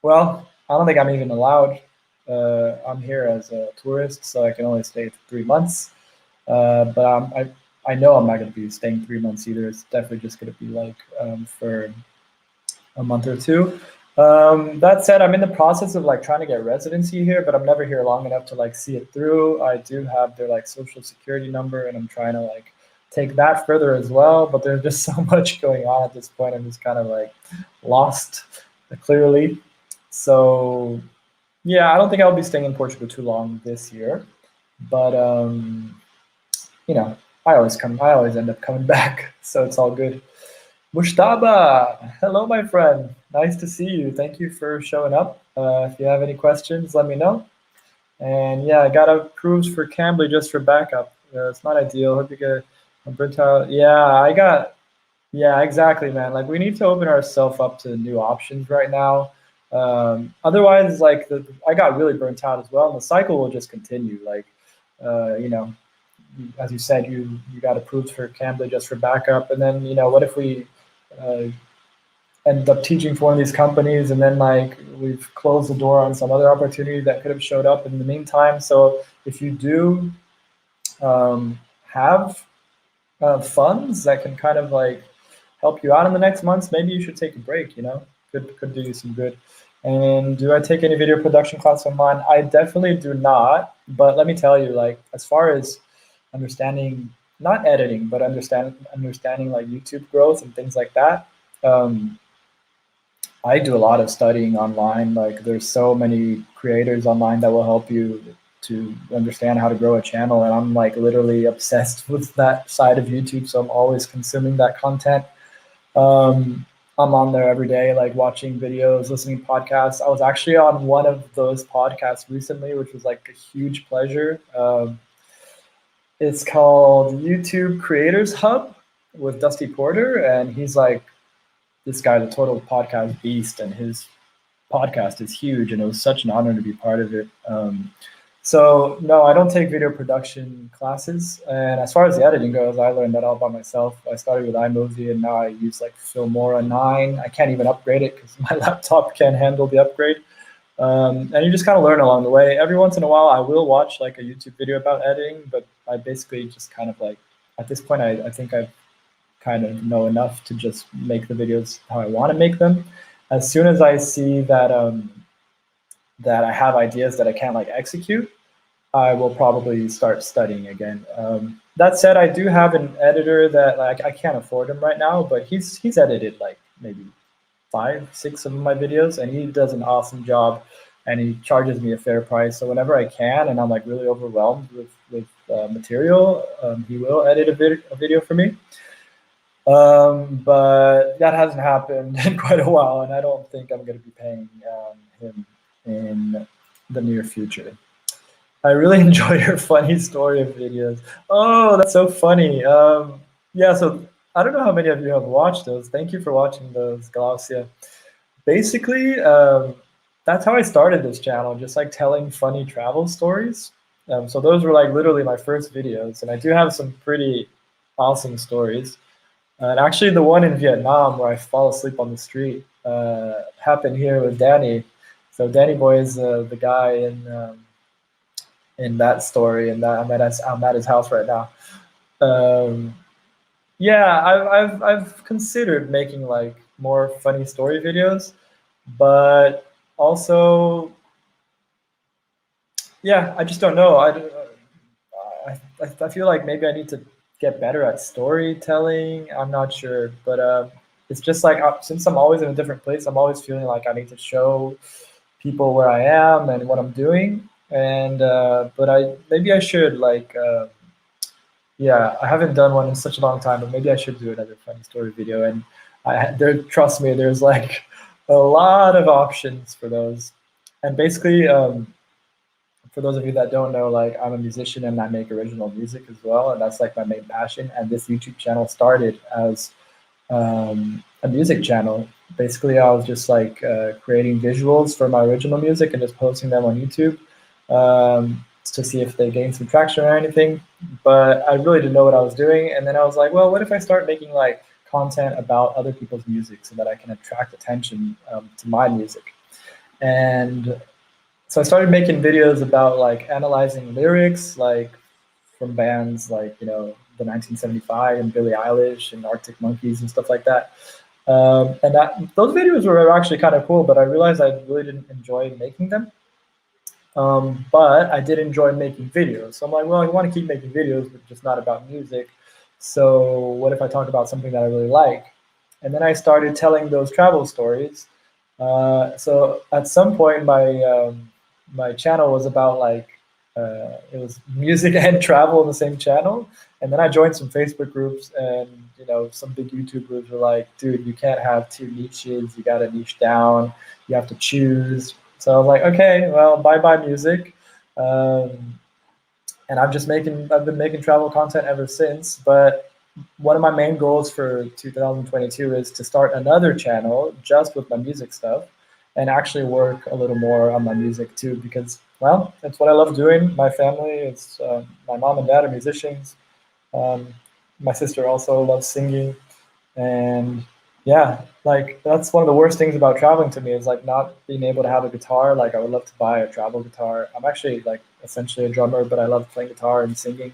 well, I don't think I'm even allowed. I'm here as a tourist, so I can only stay for 3 months. But I know I'm not going to be staying 3 months either. It's definitely just going to be like for a month or two. That said, I'm in the process of like trying to get residency here, but I'm never here long enough to like see it through. I do have their like social security number, and I'm trying to like take that further as well. But there's just so much going on at this point. I'm just kind of like lost clearly. So yeah, I don't think I'll be staying in Portugal too long this year, but I always end up coming back, so it's all good. Mushtaba, hello, my friend. Nice to see you. Thank you for showing up. If you have any questions, let me know. And yeah, I got approved for Cambly just for backup. It's not ideal. Hope you get a burnt out. Yeah, exactly, man. Like we need to open ourselves up to new options right now. Otherwise, like I got really burnt out as well, and the cycle will just continue. Like, you know, as you said, you got approved for Cambly just for backup, and then what if we uh, end up teaching for one of these companies, and then like we've closed the door on some other opportunity that could have showed up in the meantime. So if you do have funds that can kind of like help you out in the next months, maybe you should take a break. Could do you some good. And do I take any video production class online? I definitely do not. But let me tell you, like as far as understanding, not editing, but understanding like YouTube growth and things like that. I do a lot of studying online. Like there's so many creators online that will help you to understand how to grow a channel. And I'm like literally obsessed with that side of YouTube. So I'm always consuming that content. I'm on there every day, like watching videos, listening to podcasts. I was actually on one of those podcasts recently, which was like a huge pleasure. It's called YouTube Creators Hub with Dusty Porter. And he's like, this guy's a total podcast beast, and his podcast is huge, and it was such an honor to be part of it. So no, I don't take video production classes. And as far as the editing goes, I learned that all by myself. I started with iMovie, and now I use like Filmora 9. I can't even upgrade it because my laptop can't handle the upgrade. And you just kind of learn along the way. Every once in a while, I will watch like a YouTube video about editing, but I basically just kind of like, at this point, I think I kind of know enough to just make the videos how I want to make them. As soon as I see that that I have ideas that I can't like execute, I will probably start studying again. That said, I do have an editor that like I can't afford him right now, but he's edited like maybe 5, 6 of my videos, and he does an awesome job, and he charges me a fair price. So whenever I can, and I'm like really overwhelmed with material, he will edit a video for me. But that hasn't happened in quite a while, and I don't think I'm going to be paying him in the near future. I really enjoy your funny story of videos. Oh, that's so funny. Yeah, so I don't know how many of you have watched those. Thank you for watching those, Glaucia. Basically, that's how I started this channel, just like telling funny travel stories. So those were like literally my first videos, and I do have some pretty awesome stories. And actually, the one in Vietnam where I fall asleep on the street happened here with Danny. So Danny Boy is the guy in that story, and that I'm at his house right now. Um, yeah, I've considered making like more funny story videos, but also, yeah, I just don't know. I feel like maybe I need to get better at storytelling. I'm not sure, but it's just like since I'm always in a different place, I'm always feeling like I need to show people where I am and what I'm doing. And but maybe I should like yeah, I haven't done one in such a long time, but maybe I should do another funny story video. And trust me, there's like a lot of options for those. And basically, for those of you that don't know, like I'm a musician and I make original music as well, and that's like my main passion. And this YouTube channel started as a music channel. Basically, I was just like creating visuals for my original music and just posting them on YouTube to see if they gained some traction or anything. But I really didn't know what I was doing. And then I was like, well, what if I start making like content about other people's music so that I can attract attention to my music? And so I started making videos about like analyzing lyrics, like from bands like, you know, the 1975 and Billie Eilish and Arctic Monkeys and stuff like that. And those videos were actually kind of cool, but I realized I really didn't enjoy making them. But I did enjoy making videos. So I'm like, well, I want to keep making videos, but just not about music. So what if I talk about something that I really like? And then I started telling those travel stories. So at some point, my channel was about like it was music and travel in the same channel. And then I joined some Facebook groups, and you know, some big YouTube groups were like, "Dude, you can't have two niches. You got to niche down. You have to choose." So I was like, "Okay, well, bye bye music." Um, and I've been making travel content ever since. But one of my main goals for 2022 is to start another channel just with my music stuff and actually work a little more on my music too, because, well, that's what I love doing. My family is, my mom and dad are musicians. Um, my sister also loves singing. And yeah, like that's one of the worst things about traveling to me is like not being able to have a guitar. Like I would love to buy a travel guitar. I'm actually like essentially a drummer, but I love playing guitar and singing.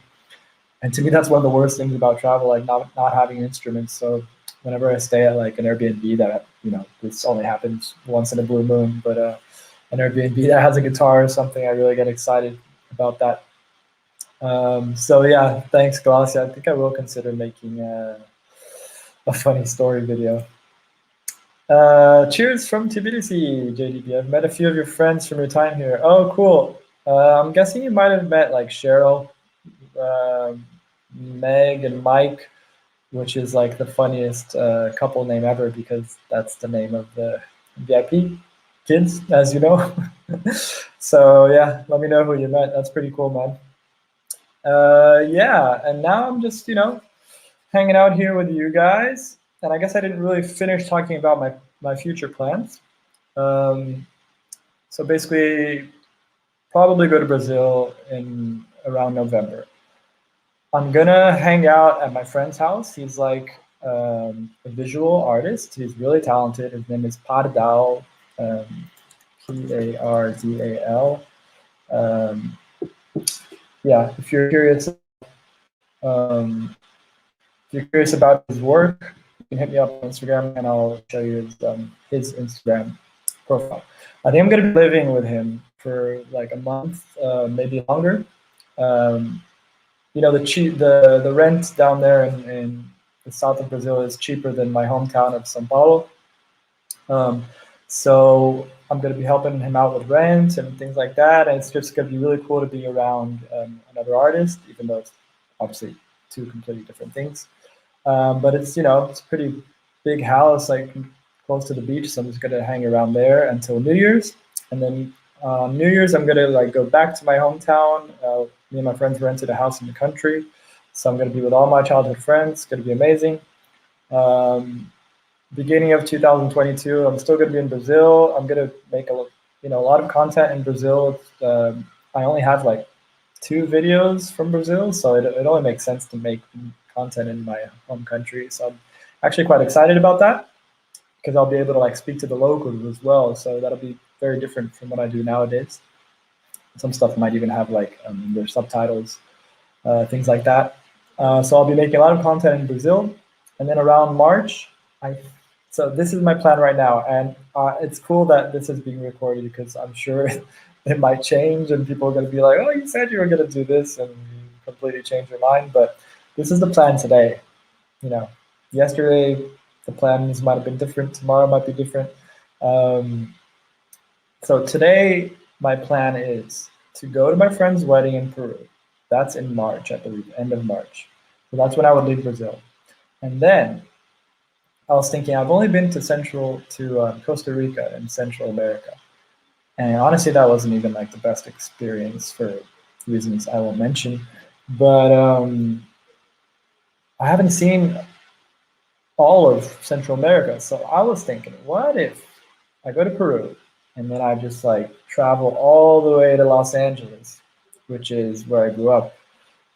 And to me, that's one of the worst things about travel, like not having instruments. So whenever I stay at like an Airbnb that, you know, this only happens once in a blue moon, but an Airbnb that has a guitar or something, I really get excited about that. So yeah, thanks, Glassy. I think I will consider making a funny story video. Cheers from Tbilisi, JDB. I've met a few of your friends from your time here. Oh, cool. I'm guessing you might have met like Cheryl, Meg, and Mike, which is like the funniest couple name ever because that's the name of the VIP kids, as you know. So yeah, let me know who you met. That's pretty cool, man. Yeah, and now I'm just, you know, hanging out here with you guys. And I guess I didn't really finish talking about my future plans. So basically, probably go to Brazil in around November. I'm gonna hang out at my friend's house. He's like a visual artist. He's really talented. His name is Pardal, Pardal. Um, yeah, um, if you're curious about his work, you can hit me up on Instagram, and I'll show you his Instagram profile. I think I'm gonna be living with him for like a month, maybe longer. You know, the rent down there in the south of Brazil is cheaper than my hometown of São Paulo. So I'm going to be helping him out with rent and things like that. And it's just going to be really cool to be around another artist, even though it's obviously two completely different things. But it's, you know, it's a pretty big house, like close to the beach. So I'm just going to hang around there until New Year's. And then New Year's, I'm gonna like go back to my hometown. Me and my friends rented a house in the country, so I'm gonna be with all my childhood friends. It's gonna be amazing. Beginning of 2022, I'm still gonna be in Brazil. I'm gonna make a lot of content in Brazil. I only have like 2 videos from Brazil, so it only makes sense to make content in my home country. So I'm actually quite excited about that because I'll be able to like speak to the locals as well. So that'll be very different from what I do nowadays. Some stuff might even have like their subtitles, things like that. So I'll be making a lot of content in Brazil, and then around March, so this is my plan right now, and it's cool that this is being recorded because I'm sure it might change, and people are going to be like, "Oh, you said you were going to do this, and you completely changed your mind." But this is the plan today. Yesterday the plans might have been different. Tomorrow might be different. So today my plan is to go to my friend's wedding in Peru. That's in March, I believe, end of March. So that's when I would leave Brazil. And then I was thinking, I've only been to Costa Rica in Central America. And honestly, that wasn't even like the best experience for reasons I won't mention. But I haven't seen all of Central America. So I was thinking, what if I go to Peru and then I just like travel all the way to Los Angeles, which is where I grew up,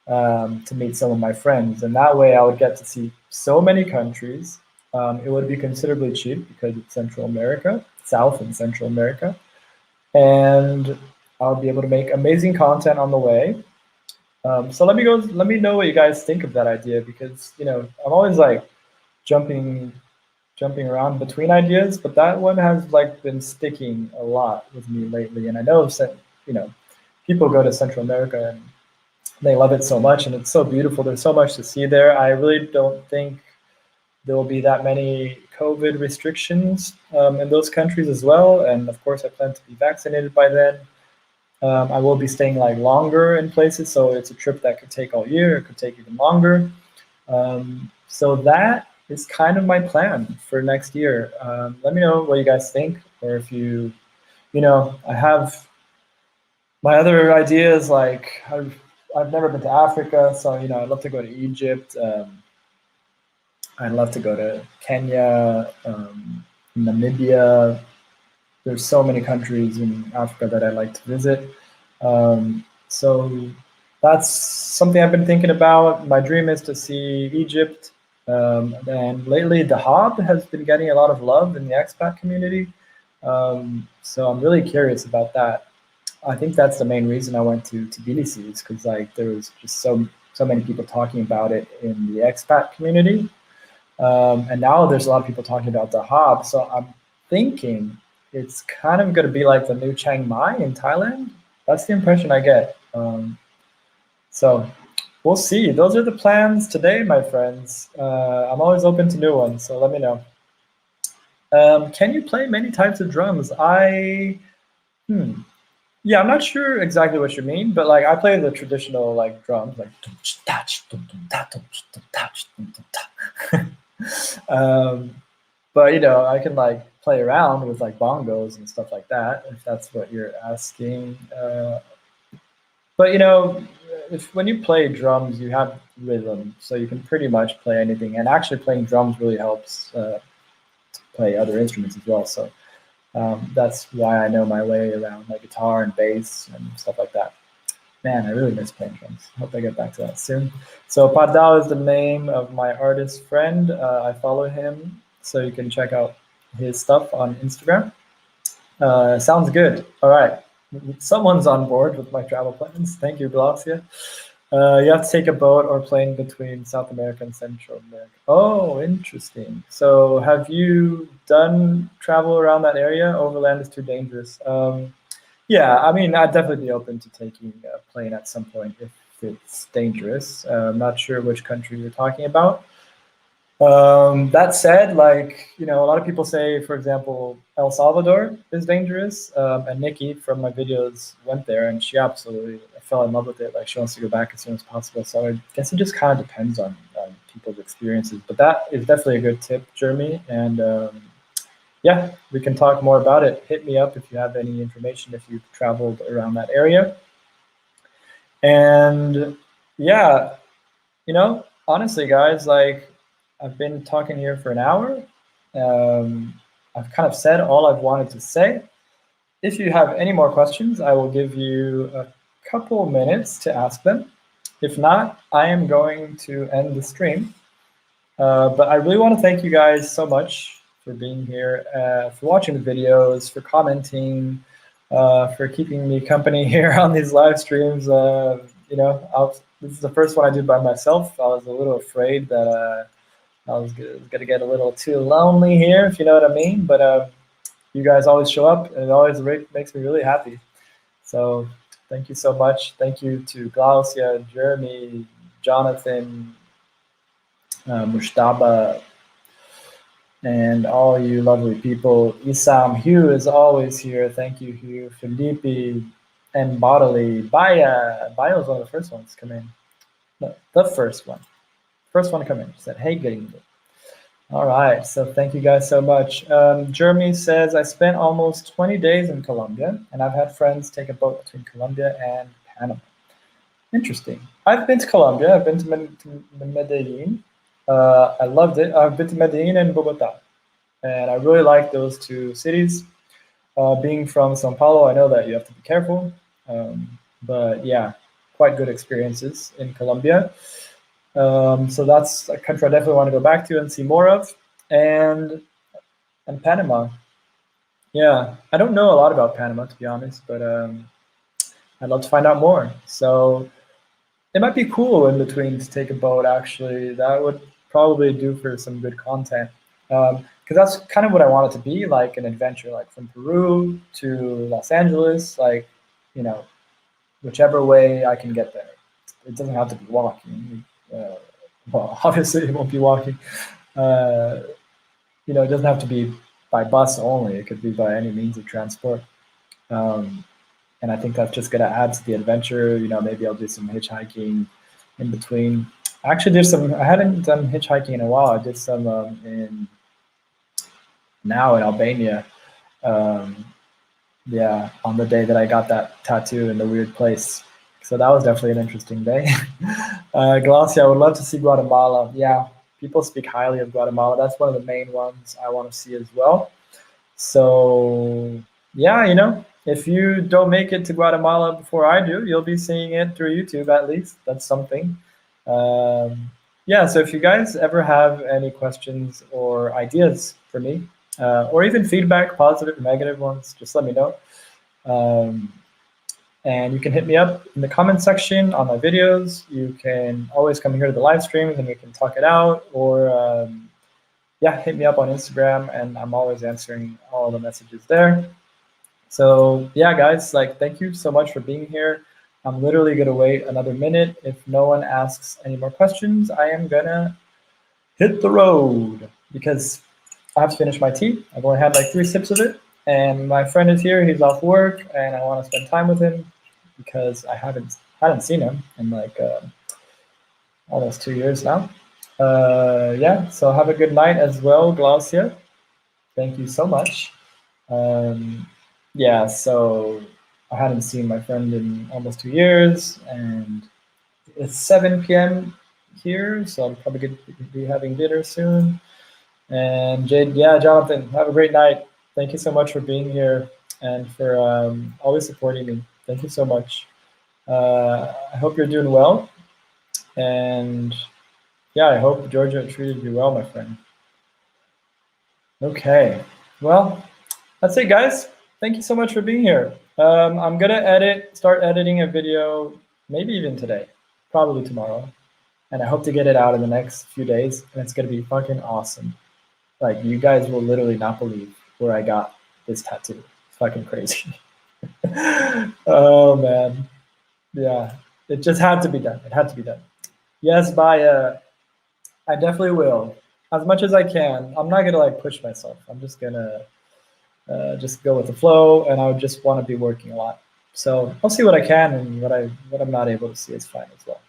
to meet some of my friends. And that way I would get to see so many countries. It would be considerably cheap because it's Central America, South and Central America. And I would be able to make amazing content on the way. So let me know what you guys think of that idea, because I'm always like jumping around between ideas, but that one has like been sticking a lot with me lately. And I know that people go to Central America and they love it so much, and it's so beautiful. There's so much to see there. I really don't think there will be that many COVID restrictions in those countries as well. And of course, I plan to be vaccinated by then. I will be staying like longer in places, so it's a trip that could take all year. It could take even longer. So that is kind of my plan for next year. Let me know what you guys think, or if I have my other ideas. Like I've never been to Africa, so I'd love to go to Egypt. I'd love to go to Kenya, Namibia. There's so many countries in Africa that I'd like to visit. So that's something I've been thinking about. My dream is to see Egypt. And lately, the Hub has been getting a lot of love in the expat community. So I'm really curious about that. I think that's the main reason I went to Tbilisi, is because like there was just so many people talking about it in the expat community. And now there's a lot of people talking about the Hub. So I'm thinking it's kind of going to be like the new Chiang Mai in Thailand. That's the impression I get. So we'll see. Those are the plans today, my friends. I'm always open to new ones, so let me know. Can you play many types of drums? Yeah, I'm not sure exactly what you mean, but like I play the traditional like drums, like but I can like play around with like bongos and stuff like that, if that's what you're asking. But when you play drums, you have rhythm, so you can pretty much play anything. And actually, playing drums really helps to play other instruments as well. So that's why I know my way around like guitar and bass and stuff like that. Man, I really miss playing drums. Hope I get back to that soon. So Pardal is the name of my artist friend. I follow him, so you can check out his stuff on Instagram. Sounds good. All right. Someone's on board with my travel plans. Thank you, Glaucia. You have to take a boat or plane between South America and Central America. Oh, interesting. So have you done travel around that area? Overland is too dangerous. Yeah, I mean, I'd definitely be open to taking a plane at some point if it's dangerous. I'm not sure which country you're talking about. That said, like, a lot of people say, for example, El Salvador is dangerous. And Nikki from my videos went there and she absolutely fell in love with it. Like, she wants to go back as soon as possible. So I guess it just kind of depends on people's experiences. But that is definitely a good tip, Jeremy. And yeah, we can talk more about it. Hit me up if you have any information, if you've traveled around that area. And yeah, honestly, guys, like I've been talking here for an hour. I've kind of said all I've wanted to say. If you have any more questions, I will give you a couple minutes to ask them. If not, I am going to end the stream. But I really want to thank you guys so much for being here, for watching the videos, for commenting, for keeping me company here on these live streams. This is the first one I did by myself. I was a little afraid that I was going to get a little too lonely here, if you know what I mean. But you guys always show up, and it always makes me really happy. So thank you so much. Thank you to Glaucia, Jeremy, Jonathan, Mushtaba, and all you lovely people. Isam, Hugh is always here. Thank you, Hugh. Felipe, and Bodily. Baya. Baya was one of the first ones to come in. No, the first one. First one to come in. She said, hey, Gringo. All right, so thank you guys so much. Jeremy says, I spent almost 20 days in Colombia, and I've had friends take a boat between Colombia and Panama. Interesting. I've been to Colombia. I've been to Medellin. I loved it. I've been to Medellin and Bogota, and I really like those two cities. Being from Sao Paulo, I know that you have to be careful, but yeah, quite good experiences in Colombia. So that's a country I definitely want to go back to and see more of. And Panama. Yeah, I don't know a lot about Panama, to be honest, but I'd love to find out more. So it might be cool in between to take a boat, actually. That would probably do for some good content. Because that's kind of what I want it to be, like an adventure, like from Peru to Los Angeles, like, whichever way I can get there. It doesn't have to be walking. Well, obviously it won't be walking. It doesn't have to be by bus only. It could be by any means of transport. And I think that's just going to add to the adventure. Maybe I'll do some hitchhiking in between. I actually I hadn't done hitchhiking in a while. I did some in Albania. Yeah, on the day that I got that tattoo in the weird place. So that was definitely an interesting day. Glaucia, I would love to see Guatemala. Yeah, people speak highly of Guatemala. That's one of the main ones I want to see as well. So yeah, if you don't make it to Guatemala before I do, you'll be seeing it through YouTube at least. That's something. Yeah, so if you guys ever have any questions or ideas for me, or even feedback, positive or negative ones, just let me know. And you can hit me up in the comment section on my videos. You can always come here to the live streams and we can talk it out, or yeah, hit me up on Instagram, and I'm always answering all the messages there. So yeah, guys, thank you so much for being here. I'm literally gonna wait another minute. If no one asks any more questions, I am gonna hit the road because I have to finish my tea. I've only had 3 sips of it, and my friend is here. He's off work, and I want to spend time with him because I hadn't seen him in almost 2 years now. Yeah, so have a good night as well, Glaucia. Thank you so much. Yeah, so I hadn't seen my friend in almost 2 years, and it's 7 p.m. here, so I'm probably going to be having dinner soon. And Jade, yeah, Jonathan, have a great night. Thank you so much for being here and for always supporting me. Thank you so much. I hope you're doing well. And yeah, I hope Georgia treated you well, my friend. Okay, well, that's it, guys. Thank you so much for being here. I'm gonna start editing a video, maybe even today, probably tomorrow. And I hope to get it out in the next few days, and it's gonna be fucking awesome. You guys will literally not believe where I got this tattoo. It's fucking crazy. Oh man. Yeah, it just had to be done. It had to be done. Yes, Baya, I definitely will. As much as I can. I'm not gonna push myself. I'm just gonna just go with the flow, and I would just want to be working a lot. So I'll see what I can, and what I'm not able to see is fine as well,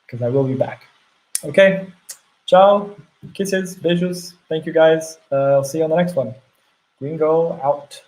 because I will be back. Okay, ciao, kisses, beijos. Thank you guys. I'll see you on the next one. Gringo out.